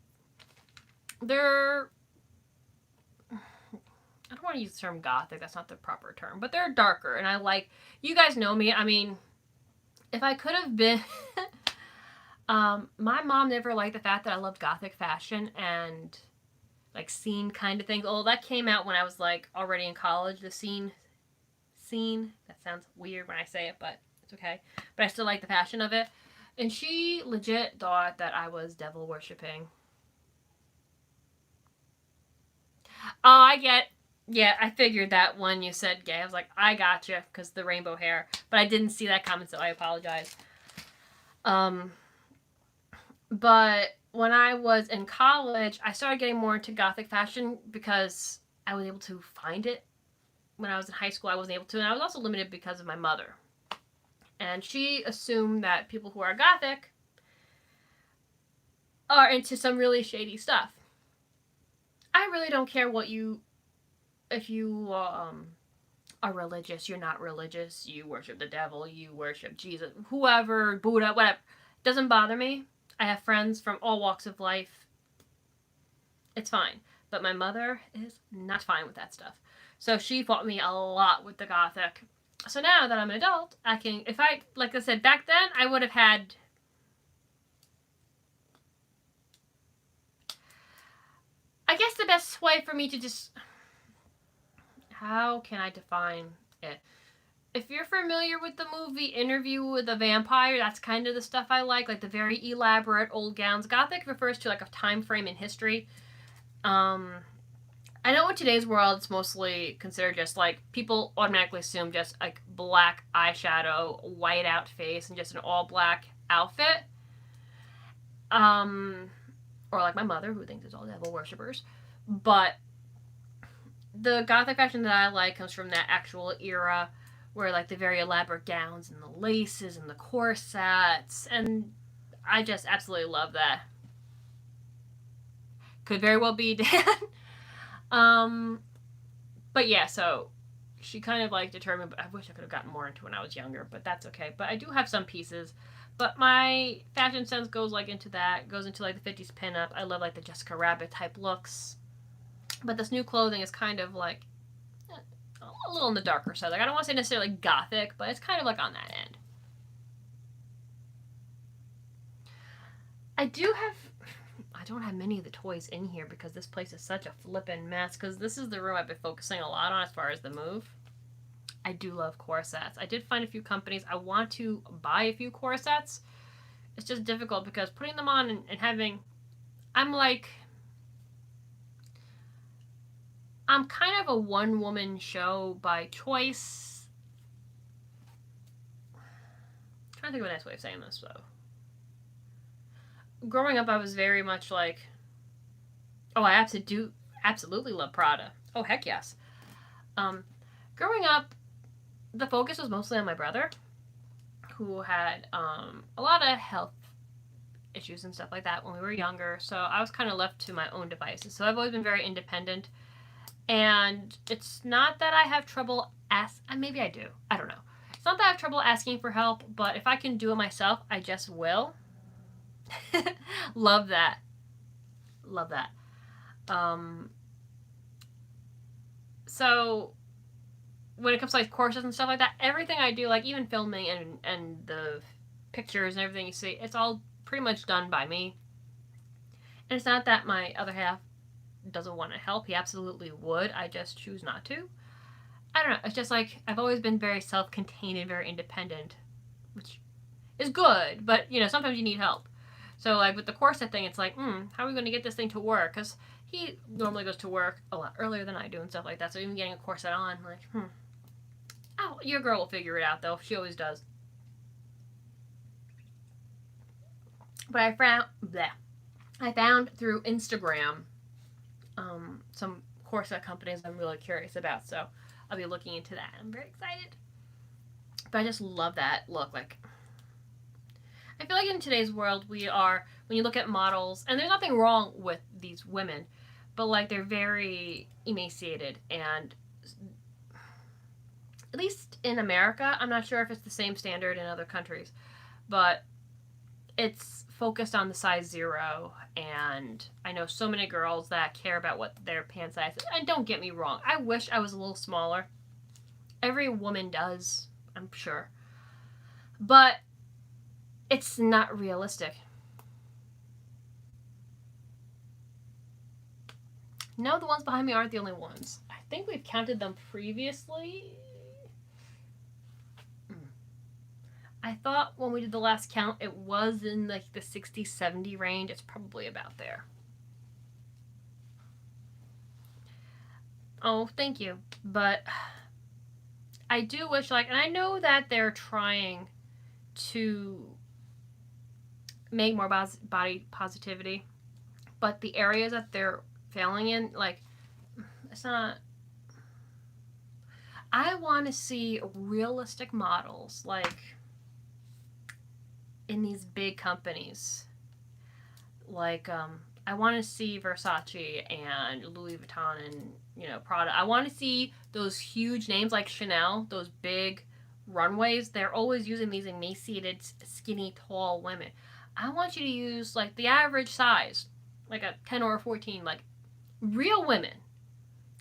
I don't want to use the term gothic. That's not the proper term, but they're darker, and I like. You guys know me. I mean, if I could have been. My mom never liked the fact that I loved gothic fashion and like scene kind of things. Oh, that came out when I was like already in college. The scene. That sounds weird when I say it, but it's okay. But I still like the fashion of it. And she legit thought that I was devil worshipping. Oh, I get. Yeah, I figured that when you said gay. I was like, I gotcha, because the rainbow hair. But I didn't see that comment, so I apologize. But when I was in college, I started getting more into gothic fashion because I was able to find it. When I was in high school, I wasn't able to, and I was also limited because of my mother. And she assumed that people who are gothic are into some really shady stuff. I really don't care if you are religious, you're not religious, you worship the devil, you worship Jesus, whoever, Buddha, whatever. It doesn't bother me. I have friends from all walks of life. It's fine. But my mother is not fine with that stuff. So she fought me a lot with the gothic. So now that I'm an adult, I can, if I, like I said, back then, I would have had, I guess the best way for me to just, how can I define it? If you're familiar with the movie Interview with a Vampire, that's kind of the stuff I like the very elaborate old gowns. Gothic refers to like a time frame in history. I know in today's world it's mostly considered just like people automatically assume just like black eyeshadow, white out face, and just an all black outfit. Or like my mother who thinks it's all devil worshippers. But the gothic fashion that I like comes from that actual era where like the very elaborate gowns and the laces and the corsets, and I just absolutely love that. Could very well be Dan. But yeah, so she kind of like determined. I wish I could have gotten more into when I was younger, but that's okay. But I do have some pieces. But my fashion sense goes like into that, goes into like the 50s pinup. I love like the Jessica Rabbit type looks. But this new clothing is kind of like a little on the darker side. Like I don't want to say necessarily gothic, but it's kind of like on that end. I don't have many of the toys in here because this place is such a flippin' mess. Because this is the room I've been focusing a lot on as far as the move. I do love corsets. I did find a few companies. I want to buy a few corsets. It's just difficult because putting them on and having... I'm kind of a one-woman show by choice. I'm trying to think of a nice way of saying this, though. Growing up, I was very much like... Oh, I absolutely love Prada. Oh, heck yes. Growing up, the focus was mostly on my brother, who had a lot of health issues and stuff like that when we were younger. So I was kind of left to my own devices. So I've always been very independent. And it's not that I have trouble maybe I do. I don't know. It's not that I have trouble asking for help, but if I can do it myself, I just will. Love that. Love that. Um, so when it comes to like courses and stuff like that, everything I do, like even filming and the pictures and everything you see, it's all pretty much done by me. And it's not that my other half doesn't want to help. He absolutely would. I just choose not to. I don't know. It's just like I've always been very self-contained and very independent, which is good. But sometimes you need help. So like with the corset thing, it's like, how are we going to get this thing to work? Because he normally goes to work a lot earlier than I do and stuff like that. So even getting a corset on, like, oh, your girl will figure it out though. She always does. But I found through Instagram some corset companies I'm really curious about. So I'll be looking into that. I'm very excited. But I just love that look. Like, I feel like in today's world, when you look at models, and there's nothing wrong with these women, but like they're very emaciated. And at least in America, I'm not sure if it's the same standard in other countries, but it's focused on the size 0, and I know so many girls that care about what their pant size is. And don't get me wrong, I wish I was a little smaller. Every woman does, I'm sure. But it's not realistic. No, the ones behind me aren't the only ones. I think we've counted them previously. I thought when we did the last count, it was in like the 60, 70 range. It's probably about there. Oh, thank you. But I do wish, and I know that they're trying to make more body positivity, but the areas that they're failing in, it's not. I want to see realistic models, in these big companies. I want to see Versace and Louis Vuitton and Prada. I want to see those huge names like Chanel, those big runways. They're always using these emaciated, skinny, tall women. I want you to use the average size, like a 10 or a 14, real women.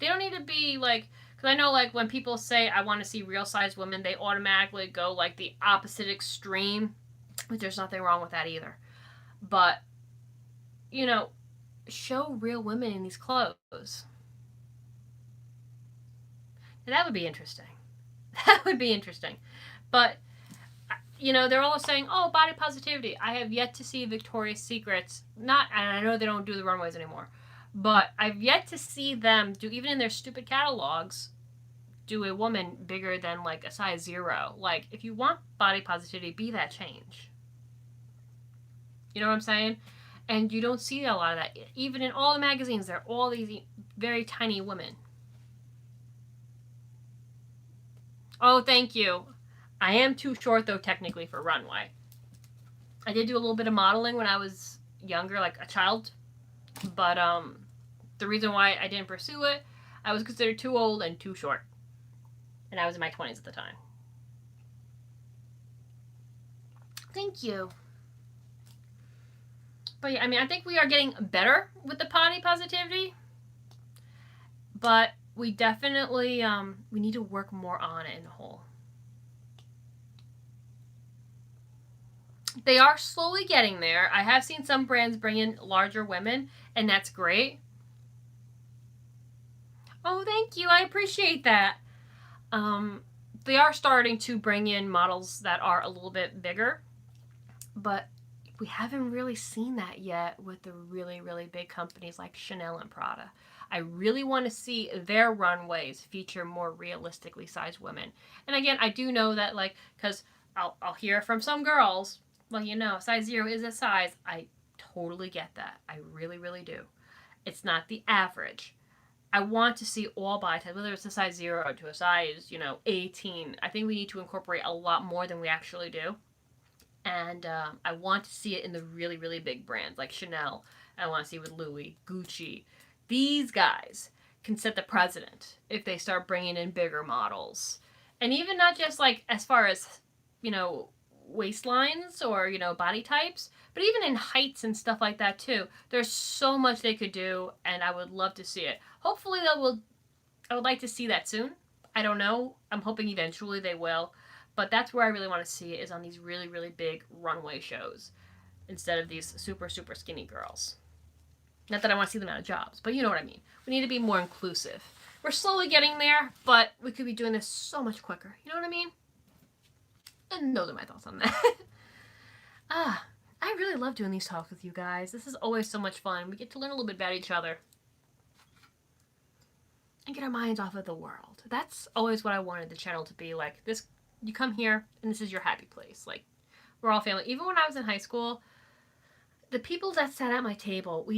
They don't need to be because I know when people say I want to see real size women, they automatically go the opposite extreme, but there's nothing wrong with that either. But show real women in these clothes. Now, that would be interesting. That would be interesting. But they're all saying, oh, body positivity. I have yet to see Victoria's Secrets. And I know they don't do the runways anymore, but I've yet to see them do, even in their stupid catalogs, do a woman bigger than a size 0. If you want body positivity, be that change. You know what I'm saying? And you don't see a lot of that. Even in all the magazines, there are all these very tiny women. Oh, thank you. I am too short, though, technically, for runway. I did do a little bit of modeling when I was younger, like a child. But the reason why I didn't pursue it, I was considered too old and too short. And I was in my 20s at the time. Thank you. But yeah, I think we are getting better with the body positivity. But we definitely, we need to work more on it in the whole. They are slowly getting there. I have seen some brands bring in larger women, and that's great. Oh, thank you. I appreciate that. They are starting to bring in models that are a little bit bigger, but we haven't really seen that yet with the really, really big companies like Chanel and Prada. I really want to see their runways feature more realistically sized women. And again, I do know that because I'll hear from some girls, size 0 is a size. I totally get that. I really, really do. It's not the average. I want to see all body types, whether it's a size 0 to a size, 18. I think we need to incorporate a lot more than we actually do. And I want to see it in the really, really big brands like Chanel. I want to see it with Louis, Gucci. These guys can set the precedent if they start bringing in bigger models And even not just like as far as, you know, waistlines or, you know, body types, but even in heights and stuff like that too. There's so much they could do, and I would love to see it. Hopefully, they will. I would like to see that soon. I don't know. I'm hoping eventually they will. But that's where I really want to see it, is on these really, really big runway shows instead of these super, super skinny girls. Not that I want to see them out of jobs, but you know what I mean. We need to be more inclusive. We're slowly getting there, but we could be doing this so much quicker. You know what I mean? And those are my thoughts on that. I really love doing these talks with you guys. This is always so much fun. We get to learn a little bit about each other and get our minds off of the world. That's always what I wanted the channel to be like. This, you come here and this is your happy place. Like, we're all family. Even when I was in high school, the people that sat at my table,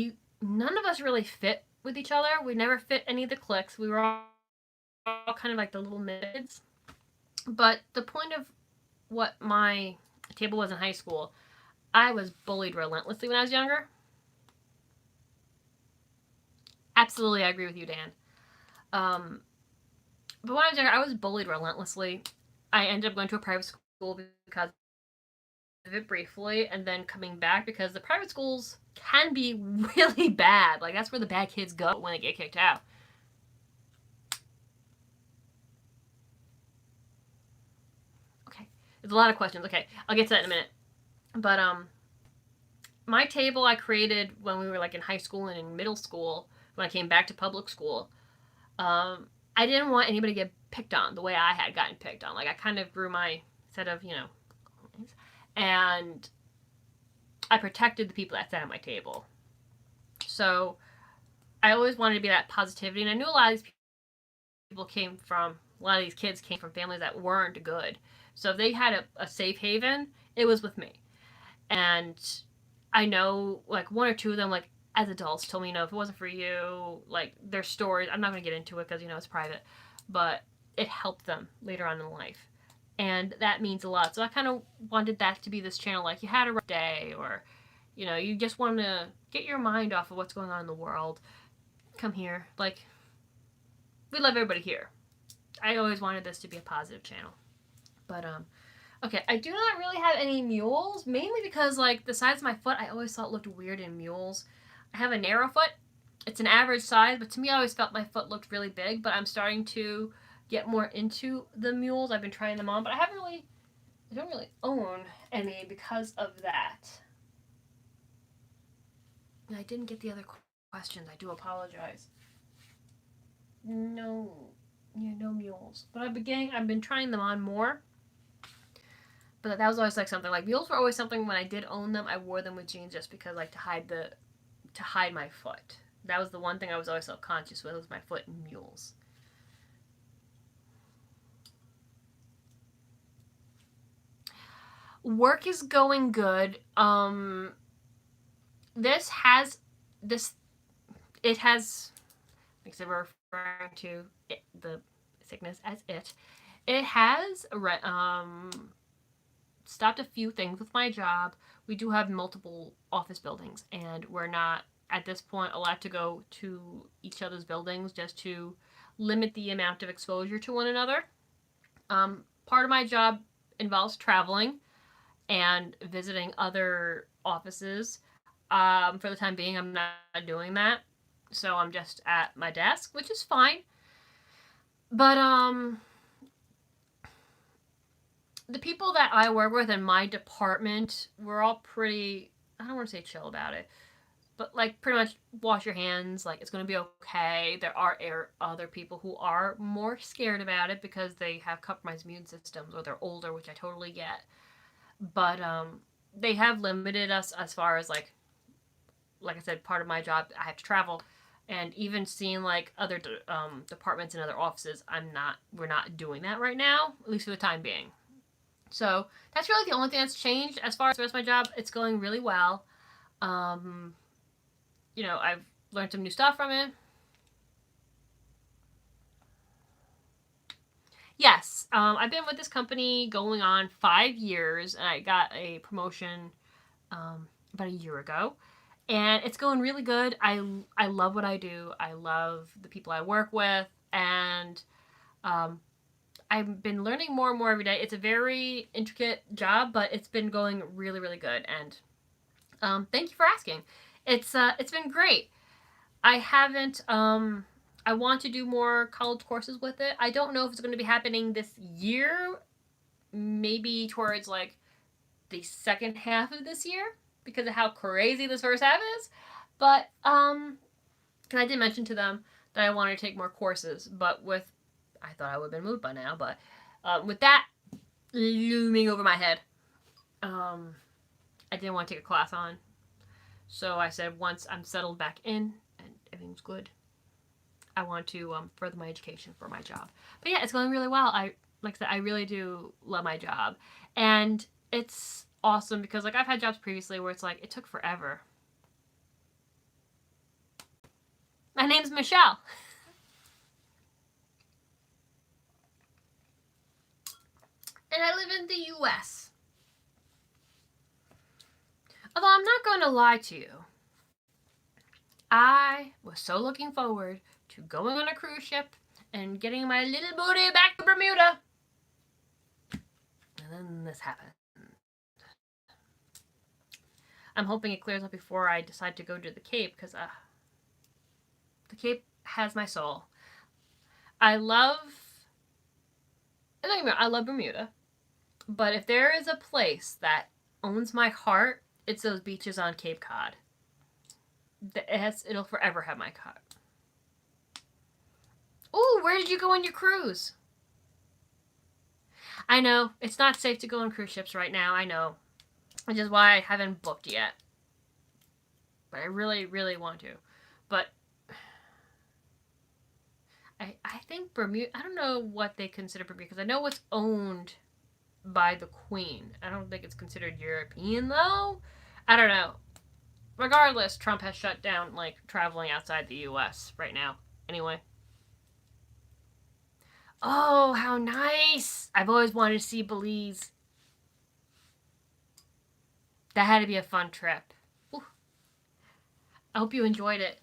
none of us really fit with each other. We never fit any of the cliques. We were all kind of like the little mids. But the point of what my table was in high school, I was bullied relentlessly when I was younger. Absolutely, I agree with you, Dan. But when I was younger, I was bullied relentlessly. I ended up going to a private school because of it briefly, and then coming back because the private schools can be really bad. Like, that's where the bad kids go when they get kicked out. Okay, there's a lot of questions. Okay, I'll get to that in a minute. But my table I created when we were like in high school and in middle school. When I came back to public school, I didn't want anybody to get picked on the way I had gotten picked on. Like, I kind of grew my set of, you know, and I protected the people that sat at my table. So I always wanted to be that positivity, and I knew a lot of these a lot of these kids came from families that weren't good. So if they had a safe haven, it was with me. And I know, like, one or two of them, like, as adults told me, you know, if it wasn't for you, like, their stories, I'm not going to get into it because, you know, it's private, but it helped them later on in life. And that means a lot. So I kind of wanted that to be this channel, like, you had a rough day, or, you know, you just want to get your mind off of what's going on in the world. Come here. Like, we love everybody here. I always wanted this to be a positive channel. But, okay, I do not really have any mules, mainly because, like, the size of my foot, I always thought looked weird in mules. I have a narrow foot. It's an average size, but to me, I always felt my foot looked really big, but I'm starting to get more into the mules. I've been trying them on, but I don't really own any because of that. And I didn't get the other questions. I do apologize. No, yeah, no mules. But I've been trying them on more. But that was always like something, like, mules were always something when I did own them. I wore them with jeans just because, like, to hide my foot. That was the one thing I was always self-conscious with, was my foot in mules. Work is going good. This has, like I said, we're referring to the sickness as it. It has stopped a few things with my job. We do have multiple office buildings, and we're not, at this point, allowed to go to each other's buildings, just to limit the amount of exposure to one another. Part of my job involves traveling and visiting other offices. For the time being, I'm not doing that, so I'm just at my desk, which is fine. But the people that I work with in my department, we're all pretty, I don't want to say chill about it, but, like, pretty much wash your hands, like, it's going to be okay. There are other people who are more scared about it because they have compromised immune systems, or they're older, which I totally get. But they have limited us as far as, like I said, part of my job, I have to travel. And even seeing, like, other departments and other offices, we're not doing that right now, at least for the time being. So that's really the only thing that's changed. As far as the rest of my job, it's going really well. You know, I've learned some new stuff from it. Yes, I've been with this company going on 5 years, and I got a promotion about a year ago. And it's going really good. I love what I do. I love the people I work with, and I've been learning more and more every day. It's a very intricate job, but it's been going really, really good. And thank you for asking. It's been great. I haven't. I want to do more college courses with it. I don't know if it's going to be happening this year. Maybe towards like the second half of this year because of how crazy this first half is. But and I did mention to them that I wanted to take more courses, but with I thought I would have been moved by now, but with that looming over my head, I didn't want to take a class on. So I said once I'm settled back in and everything's good, I want to further my education for my job. But yeah, it's going really well. Like I said, I really do love my job, and it's awesome because like I've had jobs previously where it's like it took forever. My name's Michelle. And I live in the US. Although I'm not going to lie to you, I was so looking forward to going on a cruise ship and getting my little booty back to Bermuda. And then this happened. I'm hoping it clears up before I decide to go to the Cape because the Cape has my soul. I love Bermuda, but if there is a place that owns my heart, it's those beaches on Cape Cod. It'll forever have my heart. Ooh, where did you go on your cruise? I know, it's not safe to go on cruise ships right now, I know. Which is why I haven't booked yet. But I really, really want to. But I think Bermuda, I don't know what they consider Bermuda, because I know it's owned by the Queen. I don't think it's considered European, though. I don't know. Regardless, Trump has shut down, like, traveling outside the U.S. right now. Anyway. Oh, how nice! I've always wanted to see Belize. That had to be a fun trip. Ooh. I hope you enjoyed it.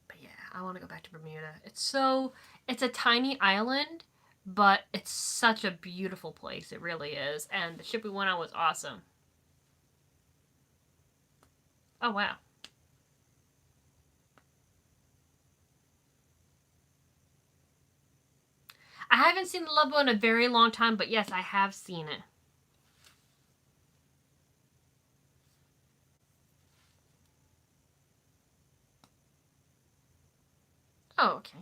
But yeah, I want to go back to Bermuda. It's a tiny island, but it's such a beautiful place. It really is. And the ship we went on was awesome. Oh, wow. I haven't seen the Love Boat in a very long time, but yes, I have seen it. Oh, okay.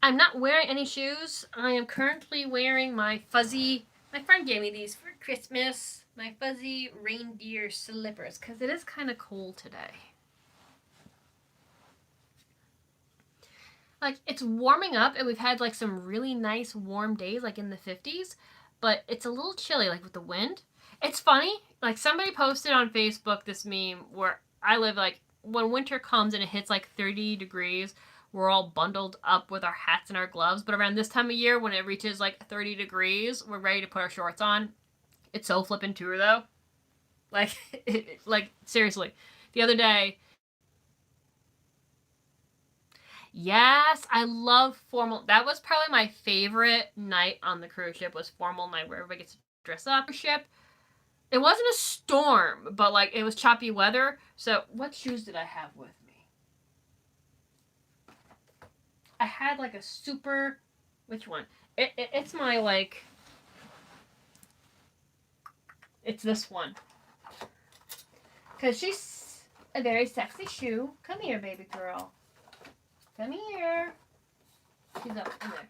I'm not wearing any shoes. I am currently wearing my fuzzy... My friend gave me these for Christmas. My fuzzy reindeer slippers, because it is kind of cold today. Like, it's warming up, and we've had, like, some really nice warm days, like, in the 50s. But it's a little chilly, like, with the wind. It's funny. Like, somebody posted on Facebook this meme where I live, like, when winter comes and it hits, like, 30 degrees, we're all bundled up with our hats and our gloves. But around this time of year, when it reaches, like, 30 degrees, we're ready to put our shorts on. It's so flippin' true, though. Like, like, seriously. The other day... Yes, I love formal. That was probably my favorite night on the cruise ship, was formal night where everybody gets to dress up. Ship. It wasn't a storm, but like it was choppy weather. So what shoes did I have with me? I had like a super... Which one? It's my like... It's this one. Because she's a very sexy shoe. Come here, baby girl. Come here. She's up in there.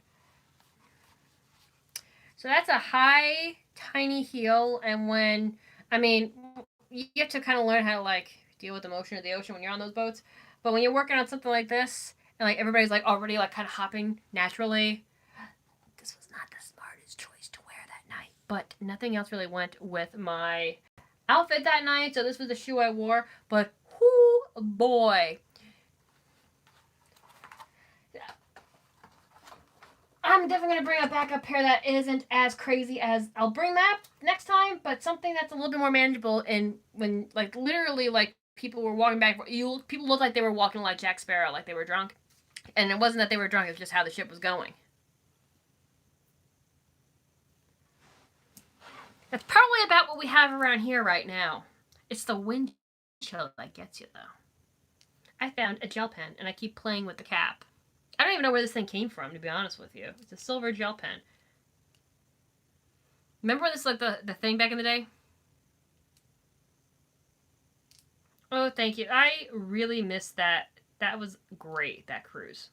So that's a high, tiny heel, and when, I mean, you have to kind of learn how to, like, deal with the motion of the ocean when you're on those boats, but when you're working on something like this, and, like, everybody's, like, already, like, kind of hopping naturally, this was not the smartest choice to wear that night, but nothing else really went with my outfit that night, so this was the shoe I wore, but, whoo, boy. I'm definitely going to bring a backup pair that isn't as crazy as... I'll bring that next time, but something that's a little bit more manageable. And when, like, literally, like, people were walking back... People looked like they were walking like Jack Sparrow, like they were drunk. And it wasn't that they were drunk, it was just how the ship was going. That's probably about what we have around here right now. It's the wind chill that gets you, though. I found a gel pen, and I keep playing with the cap. I don't even know where this thing came from, to be honest with you. It's a silver gel pen. Remember when this was like the thing back in the day? Oh, thank you. I really missed that. That was great, that cruise.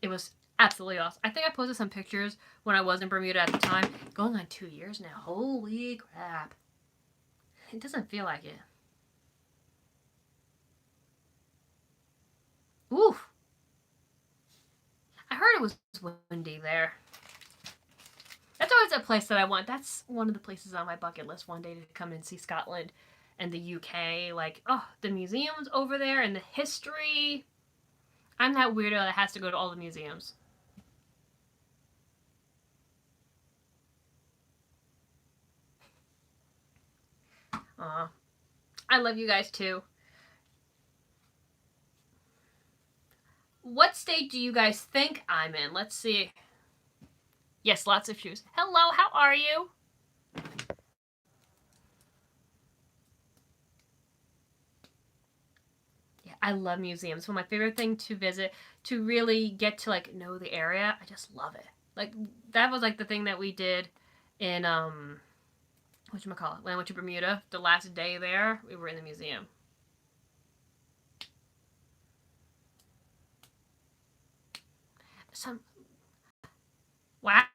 It was absolutely awesome. I think I posted some pictures when I was in Bermuda at the time. Going on 2 years now. Holy crap. It doesn't feel like it. Oof. I heard it was windy there. That's always a place that I want. That's one of the places on my bucket list one day, to come and see Scotland and the UK. Like, oh, the museums over there and the history. I'm that weirdo that has to go to all the museums. Aw. I love you guys too. What state do you guys think I'm in? Let's see. Yes, lots of shoes. Hello, how are you? Yeah, I love museums. One of my favorite thing to visit, to really get to like know the area. I just love it. Like that was like the thing that we did in whatchamacallit, when I went to Bermuda, the last day there, we were in the museum. Some wow.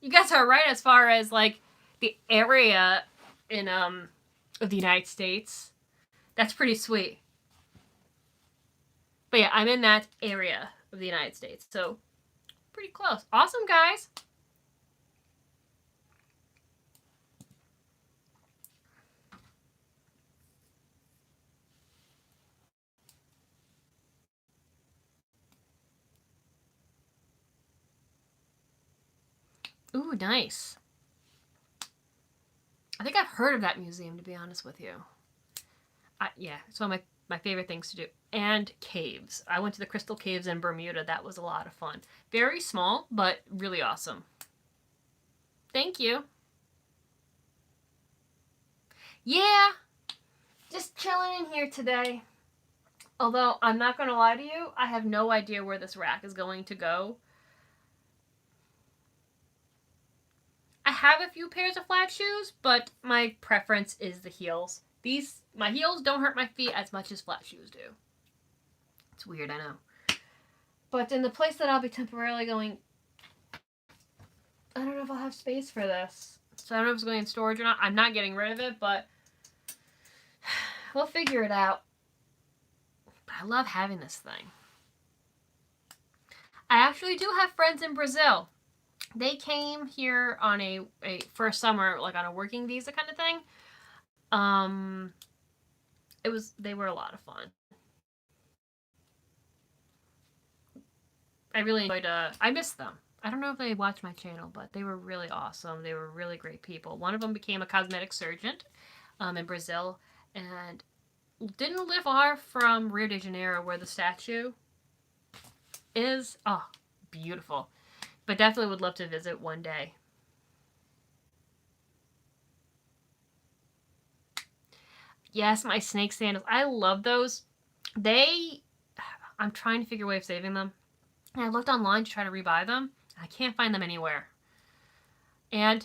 You guys are right as far as like the area in of the United States. That's pretty sweet. But yeah, I'm in that area of the United States. So pretty close. Awesome, guys. Ooh, nice. I think I've heard of that museum, to be honest with you. Yeah, it's one of my favorite things to do. And caves. I went to the Crystal Caves in Bermuda. That was a lot of fun. Very small, but really awesome. Thank you. Yeah, just chilling in here today. Although, I'm not going to lie to you, I have no idea where this rack is going to go. I have a few pairs of flat shoes, but my preference is the heels. My heels don't hurt my feet as much as flat shoes do. It's weird, I know. But in the place that I'll be temporarily going, I don't know if I'll have space for this. So I don't know if it's going in storage or not. I'm not getting rid of it, but we'll figure it out. But I love having this thing. I actually do have friends in Brazil. They came here on a for summer, like on a working visa kind of thing. They were a lot of fun. I really enjoyed. I missed them. I don't know if they watch my channel, but they were really awesome. They were really great people. One of them became a cosmetic surgeon, in Brazil, and didn't live far from Rio de Janeiro, where the statue is. Oh, beautiful. But definitely would love to visit one day. Yes, my snake sandals. I love those. I'm trying to figure a way of saving them. And I looked online to try to rebuy them. I can't find them anywhere. And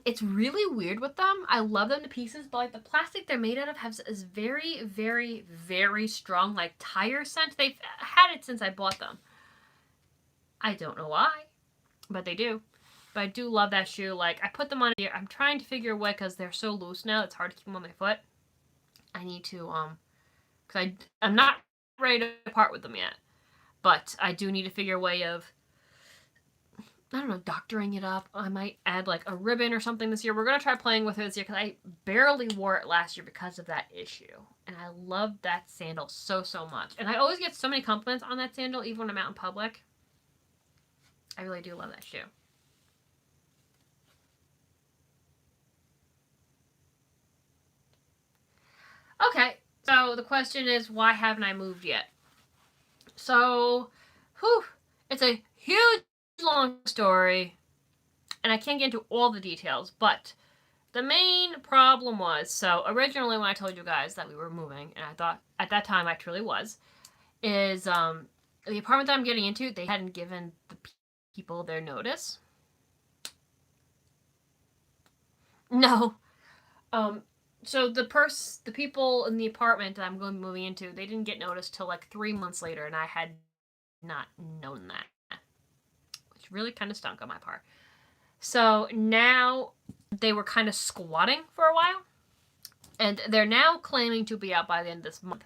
it's really weird with them. I love them to pieces, but like the plastic they're made out of is very, very, very strong, like tire scent. They've had it since I bought them. I don't know why, but they do. But I do love that shoe. Like, I put them on here. I'm trying to figure a way, because they're so loose now, it's hard to keep them on my foot. I need to, because I'm not ready to part with them yet. But I do need to figure a way of, I don't know, doctoring it up. I might add like a ribbon or something this year. We're going to try playing with it this year, because I barely wore it last year because of that issue. And I love that sandal so, so much. And I always get so many compliments on that sandal, even when I'm out in public. I really do love that shoe. Okay, so So the question is, why haven't I moved yet? So, it's a huge long story, and I can't get into all the details, but the main problem was, so originally when I told you guys that we were moving, and I thought at that time I truly was, is the apartment that I'm getting into, they hadn't given the people their notice. No. So the people in the apartment that I'm going to be moving into, they didn't get notice till like 3 months later, and I had not known that, which really kind of stunk on my part. So now they were kind of squatting for a while, and they're now claiming to be out by the end of this month.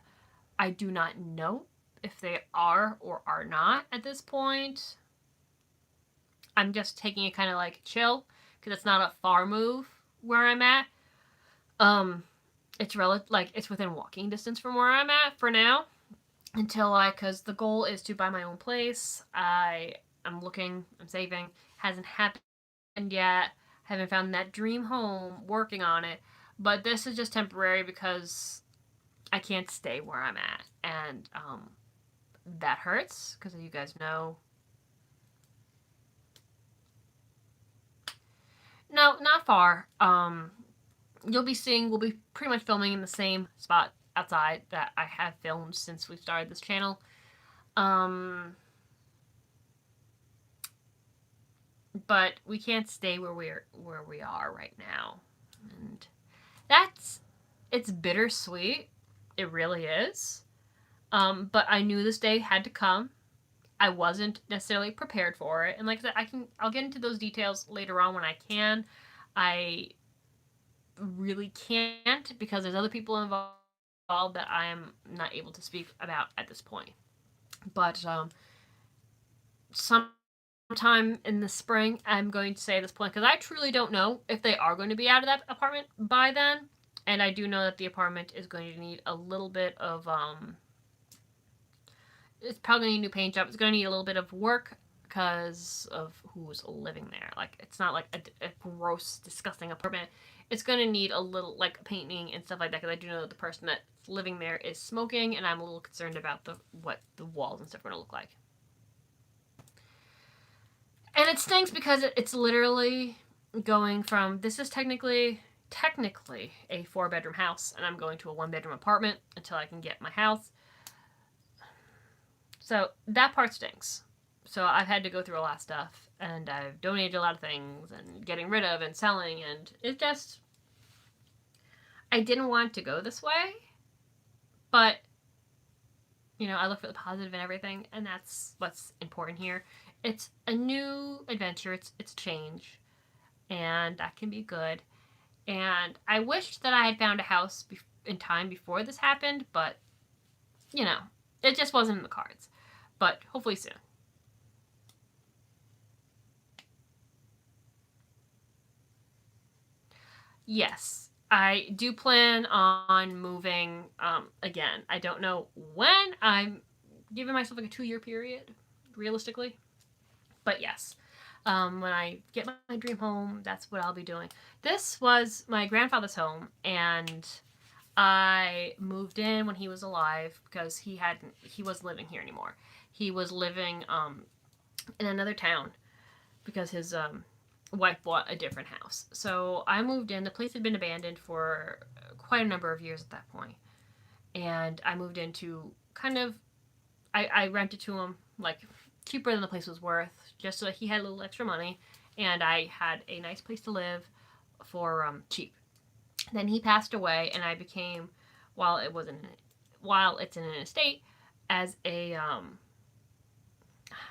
I do not know if they are or are not at this point. I'm just taking it kind of like chill because it's not a far move where I'm at. It's it's within walking distance from where I'm at for now until because the goal is to buy my own place. I'm saving, hasn't happened yet. Haven't found that dream home, working on it. But this is just temporary because I can't stay where I'm at. And that hurts because you guys know. No, not far. We'll be pretty much filming in the same spot outside that I have filmed since we started this channel. But we can't stay where we are right now. And it's bittersweet. It really is. But I knew this day had to come. I wasn't necessarily prepared for it. And like I said, I'll get into those details later on when I can. I really can't because there's other people involved that I am not able to speak about at this point. But sometime in the spring, I'm going to say at this point because I truly don't know if they are going to be out of that apartment by then. And I do know that the apartment is going to need a little bit of it's probably going to need a new paint job. It's going to need a little bit of work because of who's living there. Like, it's not like a gross, disgusting apartment. It's going to need a little, like, painting and stuff like that because I do know that the person that's living there is smoking, and I'm a little concerned about what the walls and stuff are going to look like. And it stinks because it's literally going from, this is technically a 4-bedroom house, and I'm going to a 1-bedroom apartment until I can get my house. So that part stinks. So I've had to go through a lot of stuff, and I've donated a lot of things, and getting rid of and selling, and it just, I didn't want to go this way, but, I look for the positive in everything, and that's what's important here. It's a new adventure, it's change, and that can be good, and I wished that I had found a house in time before this happened, but, it just wasn't in the cards. But hopefully soon. Yes, I do plan on moving again. I don't know when. I'm giving myself like a 2-year period, realistically. But yes, when I get my dream home, that's what I'll be doing. This was my grandfather's home, and I moved in when he was alive because he wasn't living here anymore. He was living in another town because his wife bought a different house. So I moved in. The place had been abandoned for quite a number of years at that point. And I moved into I rented to him like cheaper than the place was worth, just so that he had a little extra money. And I had a nice place to live for cheap. Then he passed away, and I became, while it's in an estate, as a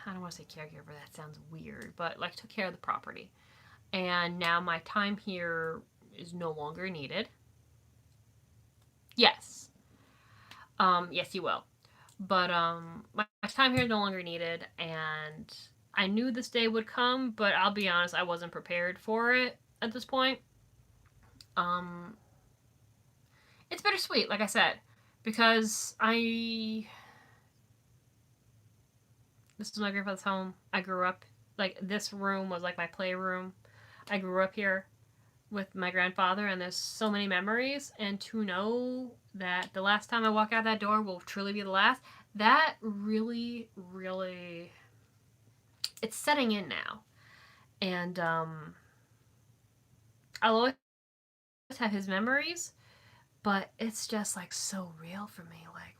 I don't want to say caregiver. That sounds weird, but like took care of the property. And now my time here is no longer needed. Yes. Yes, you will. But my time here is no longer needed, and I knew this day would come, but I'll be honest, I wasn't prepared for it at this point. It's bittersweet, like I said, because this is my grandfather's home. I grew up, like, this room was like my playroom. I grew up here. with my grandfather, and there's so many memories. And to know that the last time I walk out that door will truly be the last, that really, really, it's setting in now. And I'll always have his memories, but it's just like so real for me. Like,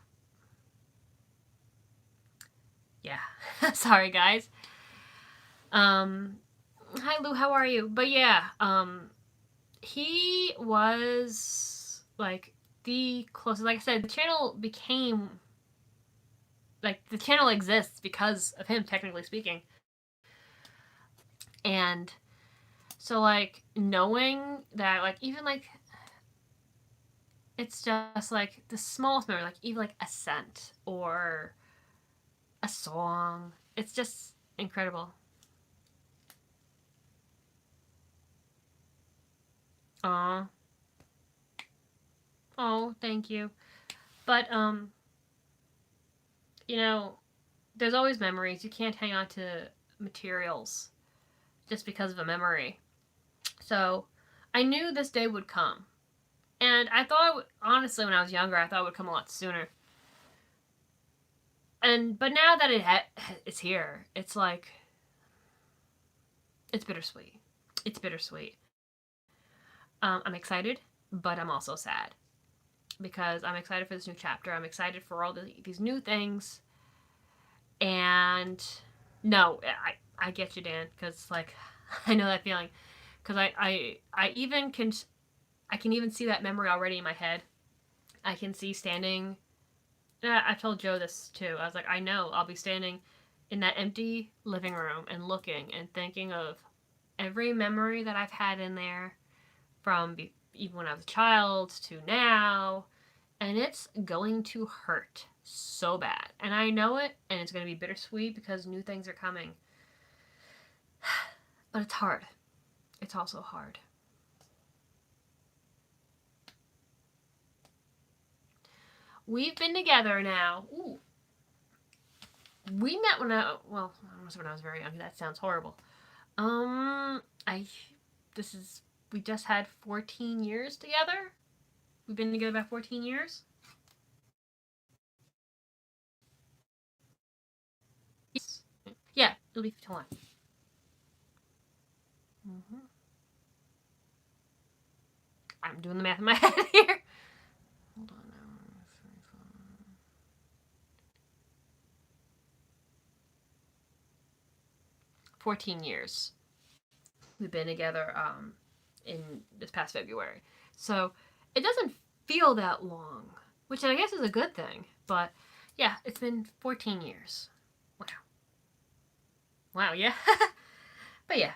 yeah. Sorry, guys. Hi Lou, how are you? But yeah, he was like the closest. Like I said, the channel became like the channel exists because of him, technically speaking. And so like knowing that, like even like it's just like the smallest memory, like even like a scent or a song. It's just incredible. Aw. Oh, thank you. But you know, there's always memories. You can't hang on to materials just because of a memory. So I knew this day would come. And I thought, honestly, when I was younger, I thought it would come a lot sooner. But now that it's here, it's like, it's bittersweet. It's bittersweet. I'm excited, but I'm also sad. Because I'm excited for this new chapter. I'm excited for all these new things. And no, I get you, Dan, because like I know that feeling. Because I even I can even see that memory already in my head. I can see standing. I told Joe this too. I was like, I know I'll be standing in that empty living room and looking and thinking of every memory that I've had in there from even when I was a child to now, and it's going to hurt so bad. And I know it, and it's going to be bittersweet because new things are coming. But it's hard. It's also hard. We've been together now. Ooh. We met when when I was very young. That sounds horrible. I, this is, we just had 14 years together. We've been together about 14 years. Yes. Yeah, it'll be, hold on. Mm-hmm. I'm doing the math in my head here. Hold on now. 14 years we've been together in this past February. So it doesn't feel that long, which I guess is a good thing. But yeah, it's been 14 years. Wow. Wow, yeah. But yeah.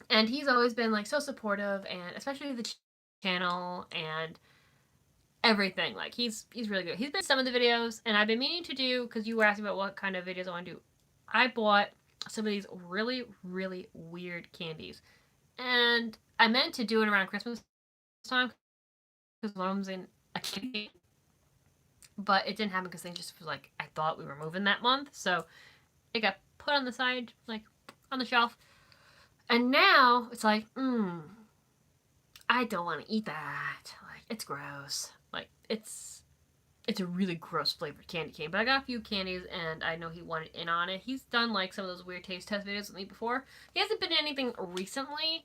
And he's always been like so supportive, and especially the channel and everything. Like he's really good. He's been in some of the videos, and I've been meaning to do, because you were asking about what kind of videos I want to do. I bought some of these really, really weird candies. And I meant to do it around Christmas time because one of them's in a candy. But it didn't happen because they just was like, I thought we were moving that month. So it got put on the side, like on the shelf. And now it's like, I don't want to eat that. Like, it's gross. Like, it's a really gross flavored candy cane. But I got a few candies, and I know he wanted in on it. He's done like some of those weird taste test videos with me before. He hasn't been in anything recently.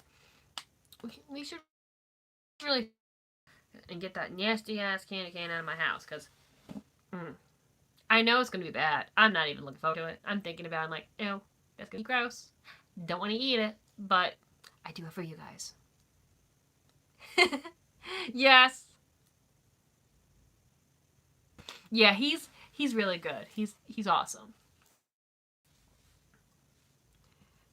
We should really and get that nasty ass candy cane out of my house, because I know it's gonna be bad. I'm not even looking forward to it. I'm thinking about it, I'm like, ew, that's gonna be gross. Don't want to eat it, but I do it for you guys. Yes. Yeah, he's really good. He's awesome.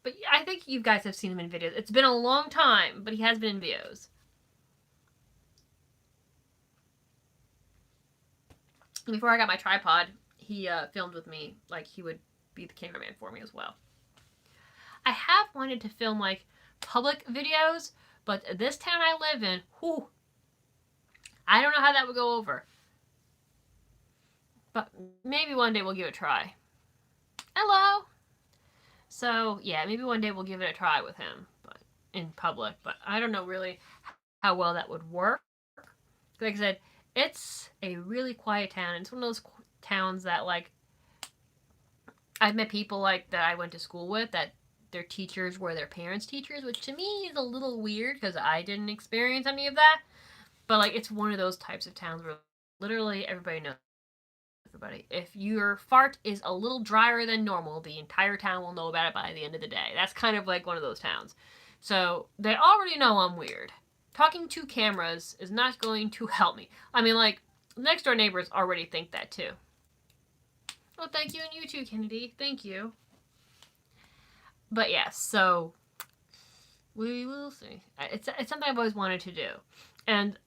But I think you guys have seen him in videos. It's been a long time, but he has been in videos. Before I got my tripod, he filmed with me. Like, he would be the cameraman for me as well. I have wanted to film like public videos, but this town I live in, whew, I don't know how that would go over. But maybe one day we'll give it a try. Hello. So yeah, maybe one day we'll give it a try with him. But in public, but I don't know really how well that would work. Like I said, it's a really quiet town. It's one of those towns that like I've met people like that I went to school with that their teachers were their parents' teachers, which to me is a little weird because I didn't experience any of that. But like it's one of those types of towns where literally everybody knows everybody. If your fart is a little drier than normal, the entire town will know about it by the end of the day. That's kind of like one of those towns. So they already know I'm weird. Talking to cameras is not going to help me. I mean, like, next door neighbors already think that too. Well, thank you, and you too, Kennedy. Thank you. But yes, so we will see. It's something I've always wanted to do, and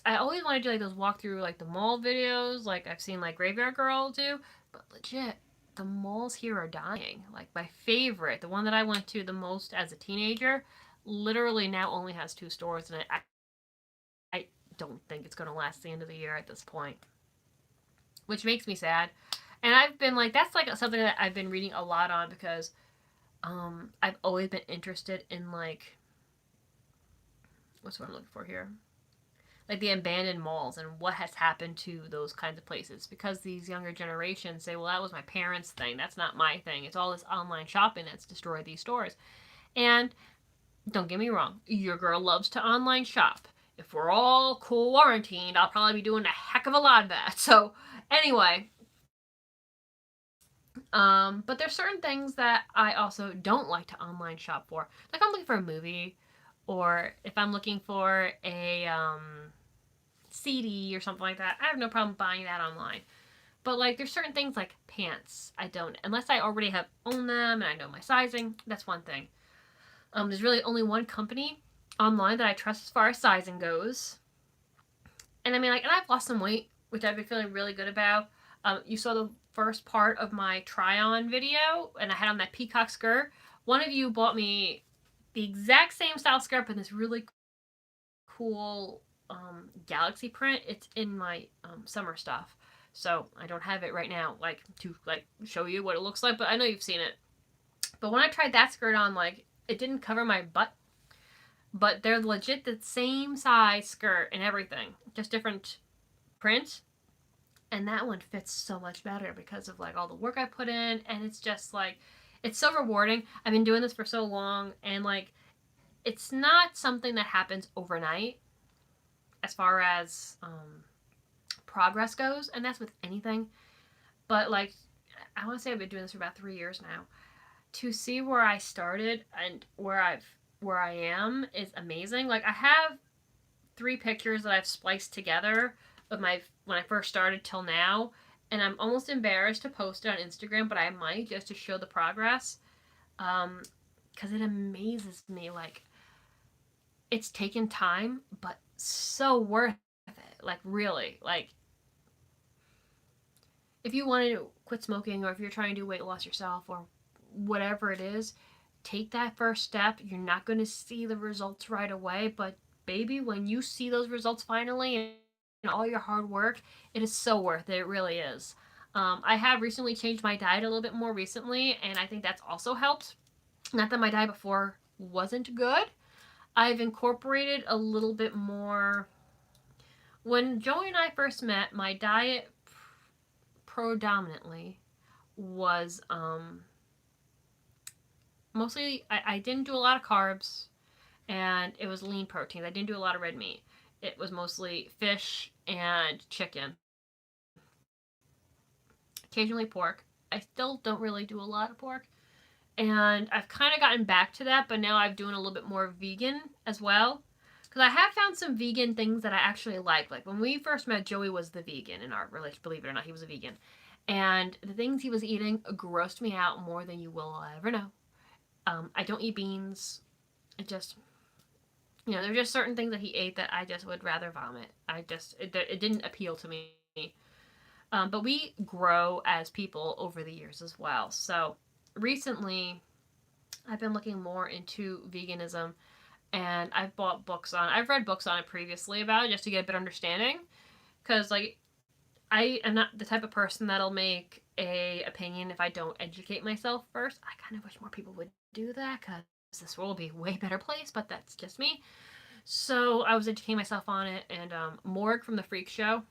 I always want to do like those walkthrough like the mall videos, like I've seen like Graveyard Girl do, but legit, the malls here are dying. Like my favorite, the one that I went to the most as a teenager, literally now only has 2 stores, and I don't think it's gonna last the end of the year at this point, which makes me sad. And I've been like, that's like something that I've been reading a lot on because I've always been interested in like, what's what I'm looking for here? Like the abandoned malls and what has happened to those kinds of places because these younger generations say, well, that was my parents' thing. That's not my thing. It's all this online shopping that's destroyed these stores. And don't get me wrong, your girl loves to online shop. If we're all quarantined, I'll probably be doing a heck of a lot of that. So anyway, but there's certain things that I also don't like to online shop for. Like I'm looking for a movie, or if I'm looking for a CD or something like that, I have no problem buying that online. But like there's certain things like pants, I don't unless I already have owned them and I know my sizing. That's one thing. There's really only one company online that I trust as far as sizing goes. And I mean like and I've lost some weight, which I've been feeling really good about. You saw the first part of my try on video and I had on that peacock skirt. One of you bought me the exact same style skirt but this really cool galaxy print. It's in my summer stuff. So I don't have it right now, like to like show you what it looks like, but I know you've seen it. But when I tried that skirt on, like it didn't cover my butt, but they're legit the same size skirt and everything, just different print. And that one fits so much better because of like all the work I put in, and it's just like it's so rewarding. I've been doing this for so long, and like it's not something that happens overnight as far as progress goes, and that's with anything. But like, I want to say I've been doing this for about 3 years now. To see where I started and where I am is amazing. Like I have 3 pictures that I've spliced together of my when I first started till now, and I'm almost embarrassed to post it on Instagram, but I might just to show the progress, because it amazes me. Like it's taken time, but so worth it. Like really, like if you want to quit smoking or if you're trying to do weight loss yourself or whatever it is, take that first step. You're not going to see the results right away, but baby, when you see those results finally and all your hard work, it is so worth it. It really is. I have recently changed my diet a little bit more recently, and I think that's also helped. Not that my diet before wasn't good. I've incorporated a little bit more. When Joey and I first met, my diet predominantly was mostly I didn't do a lot of carbs and it was lean proteins. I didn't do a lot of red meat. It was mostly fish and chicken. Occasionally pork. I still don't really do a lot of pork. And I've kind of gotten back to that, but now I'm doing a little bit more vegan as well. Because I have found some vegan things that I actually like. Like when we first met, Joey was the vegan in our relationship. Believe it or not, he was a vegan. And the things he was eating grossed me out more than you will ever know. I don't eat beans. It just, there's just certain things that he ate that I just would rather vomit. It didn't appeal to me. But we grow as people over the years as well. So recently, I've been looking more into veganism, and I've read books on it previously about it just to get a better understanding. Because, like, I am not the type of person that'll make a opinion if I don't educate myself first. I kind of wish more people would do that because this world would be a way better place, but that's just me. So I was educating myself on it, and Morg from the Freak Show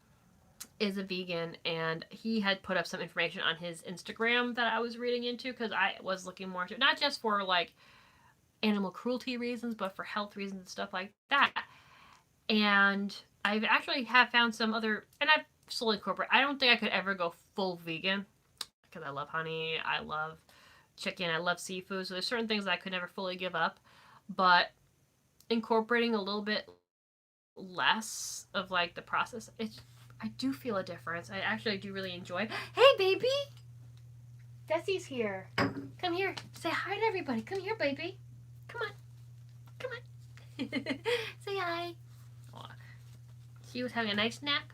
is a vegan, and he had put up some information on his Instagram that I was reading into because I was looking more into it, not just for like animal cruelty reasons, but for health reasons and stuff like that. And I've actually have found some other, and I've slowly incorporated. I don't think I could ever go full vegan because I love honey, I love chicken, I love seafood. So there's certain things that I could never fully give up, but incorporating a little bit less of like the process, I do feel a difference. I actually do really enjoy. Hey, baby, Desi's here. Come here. Say hi to everybody. Come here, baby. Come on. Come on. Say hi. Aw. She was having a nice nap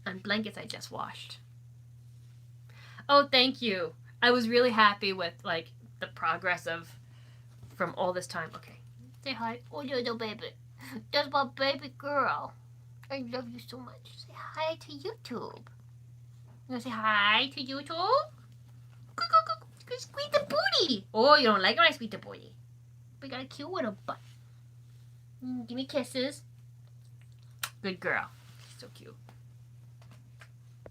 on blankets I just washed. Oh, thank you. I was really happy with like the progress of from all this time. Okay. Say hi. Oh, little baby. That's my baby girl. I love you so much. Say hi to YouTube. You want to say hi to YouTube? Go, go, go. Go squeeze the booty. Oh, you don't like when I squeeze the booty. We got a cute little butt. Give me kisses. Good girl. She's so cute.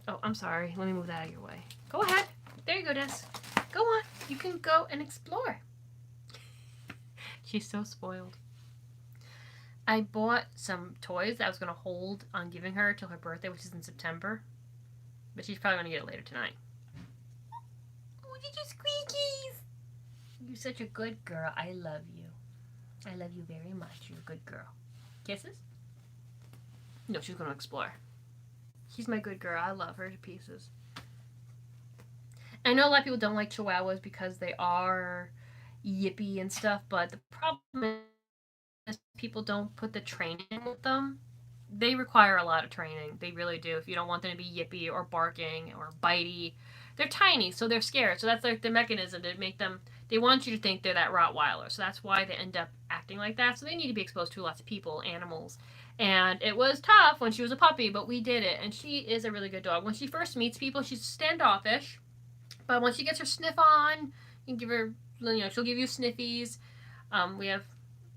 Oh, I'm sorry. Let me move that out of your way. Go ahead. There you go, Des. Go on. You can go and explore. She's so spoiled. I bought some toys that I was going to hold on giving her till her birthday, which is in September. But she's probably going to get it later tonight. Oh, did you squeakies? You're such a good girl. I love you. I love you very much. You're a good girl. Kisses? No, she's going to explore. She's my good girl. I love her to pieces. I know a lot of people don't like Chihuahuas because they are yippy and stuff, but the problem is people don't put the training with them. They require a lot of training. They really do. If you don't want them to be yippy or barking or bitey, they're tiny, so they're scared. So that's like the mechanism to make them. They want you to think they're that Rottweiler, so that's why they end up acting like that. So they need to be exposed to lots of people, animals, and it was tough when she was a puppy, but we did it. And she is a really good dog. When she first meets people, she's standoffish, but once she gets her sniff on, you can give her, she'll give you sniffies. We have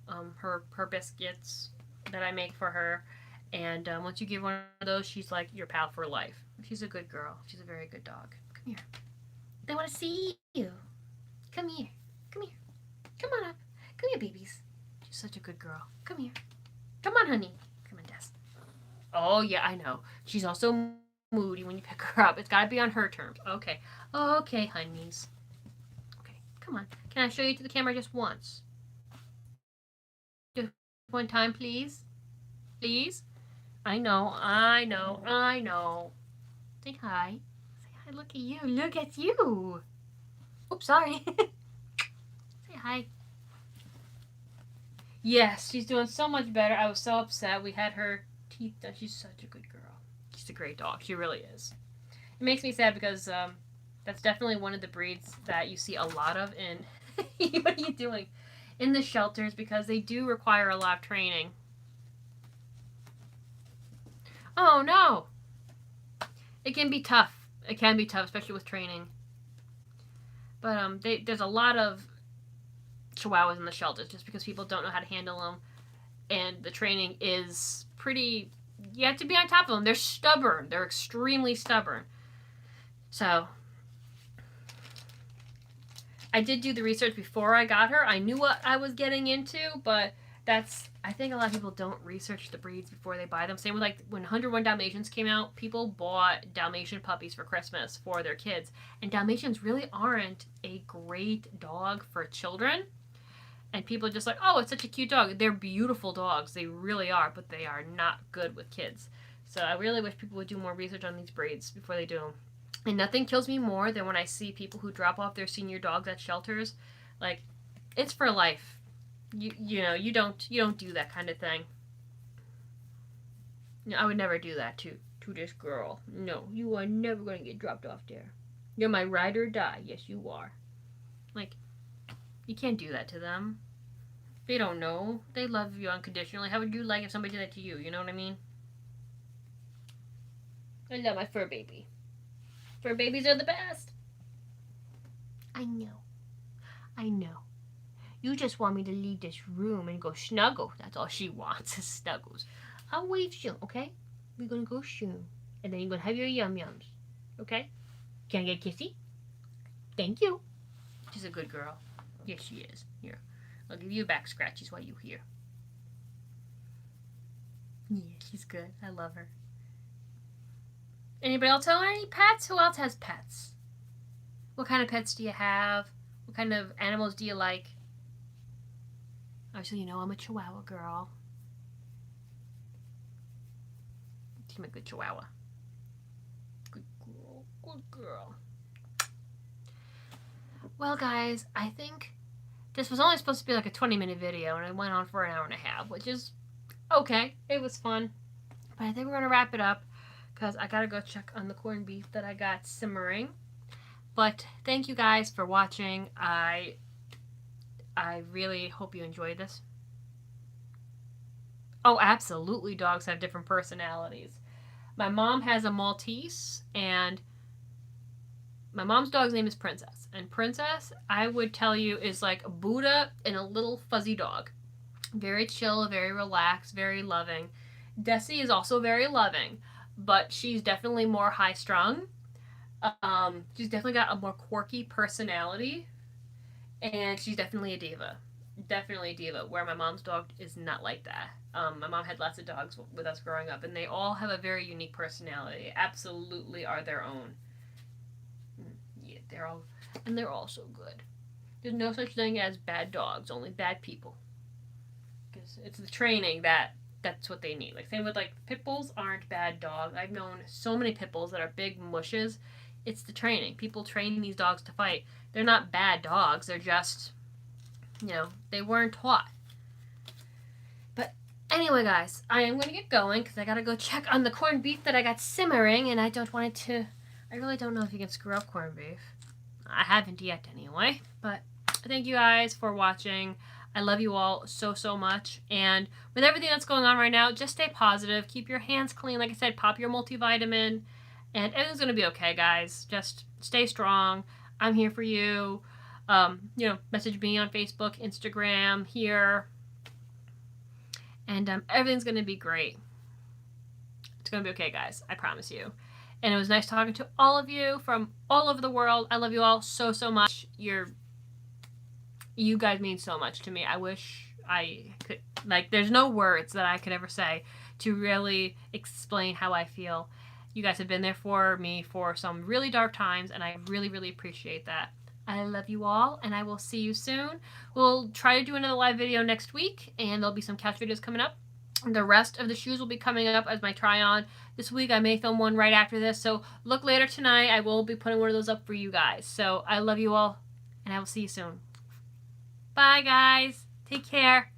her biscuits that I make for her. And once you give one of those, she's like your pal for life. She's a good girl. She's a very good dog. Come here. They want to see you. Come here. Come here. Come on up. Come here, babies. She's such a good girl. Come here. Come on, honey. Come on, Des. Oh, yeah, I know. She's also moody when you pick her up. It's got to be on her terms. Okay. Okay, honeys. Okay, come on. Can I show you to the camera just once? Just one time, please? Please? I know. Say hi. Say hi. Look at you. Look at you. Oops, sorry. Say hi. Yes, she's doing so much better. I was so upset. We had her teeth done. She's such a good girl. She's a great dog. She really is. It makes me sad because that's definitely one of the breeds that you see a lot of in what are you doing? In the shelters, because they do require a lot of training. Oh no! It can be tough. It can be tough, especially with training. But there's a lot of Chihuahuas in the shelters just because people don't know how to handle them, and the training is pretty. You have to be on top of them. They're stubborn. They're extremely stubborn. So I did do the research before I got her. I knew what I was getting into, but I think a lot of people don't research the breeds before they buy them. Same with like when 101 Dalmatians came out, people bought Dalmatian puppies for Christmas for their kids. And Dalmatians really aren't a great dog for children. And people are just like, oh, it's such a cute dog. They're beautiful dogs. They really are, but they are not good with kids. So I really wish people would do more research on these breeds before they do them. And nothing kills me more than when I see people who drop off their senior dogs at shelters. Like, it's for life. You don't do that kind of thing. No, I would never do that to this girl. No, you are never going to get dropped off there. You're my ride or die. Yes, you are. Like, you can't do that to them. They don't know. They love you unconditionally. How would you like if somebody did that to you? You know what I mean? I love my fur baby. Fur babies are the best. I know. You just want me to leave this room and go snuggle. That's all she wants is snuggles. I'll wait soon, okay? We're gonna go soon. And then you're gonna have your yum-yums. Okay? Can I get a kissy? Thank you. She's a good girl. Yes, she is. Here. I'll give you back scratches while you're here. Yeah, she's good. I love her. Anybody else own any pets? Who else has pets? What kind of pets do you have? What kind of animals do you like? Obviously, you know I'm a Chihuahua girl. She's a good Chihuahua. Good girl. Good girl. Well, guys, I think this was only supposed to be like a 20-minute video, and it went on for an hour and a half, which is okay. It was fun. But I think we're going to wrap it up because I got to go check on the corned beef that I got simmering. But thank you guys for watching. I really hope you enjoyed this. Oh, absolutely, dogs have different personalities. My mom has a Maltese, and my mom's dog's name is Princess. And Princess, I would tell you, is like a Buddha and a little fuzzy dog. Very chill, very relaxed, very loving. Desi is also very loving, but she's definitely more high-strung. She's definitely got a more quirky personality, and she's definitely a diva. Definitely a diva, where my mom's dog is not like that. My mom had lots of dogs with us growing up, and they all have a very unique personality. Absolutely are their own. Yeah, they're all so good. There's no such thing as bad dogs, only bad people. Because it's the training that's what they need. Like, same with, like, pit bulls aren't bad dogs. I've known so many pit bulls that are big mushes. It's the training. People train these dogs to fight. They're not bad dogs. They're just, they weren't taught. But anyway, guys, I am going to get going because I got to go check on the corned beef that I got simmering, and I really don't know if you can screw up corned beef. I haven't yet anyway. But thank you guys for watching. I love you all so, so much. And with everything that's going on right now, just stay positive. Keep your hands clean. Like I said, pop your multivitamin. And everything's going to be okay, guys. Just stay strong. I'm here for you. Message me on Facebook, Instagram, here. And everything's going to be great. It's going to be okay, guys. I promise you. And it was nice talking to all of you from all over the world. I love you all so, so much. You guys mean so much to me. I wish I could, there's no words that I could ever say to really explain how I feel. You guys have been there for me for some really dark times, and I really, really appreciate that. I love you all, and I will see you soon. We'll try to do another live video next week, and there'll be some couch videos coming up. The rest of the shoes will be coming up as my try-on. This week I may film one right after this, so look later tonight. I will be putting one of those up for you guys. So I love you all, and I will see you soon. Bye, guys. Take care.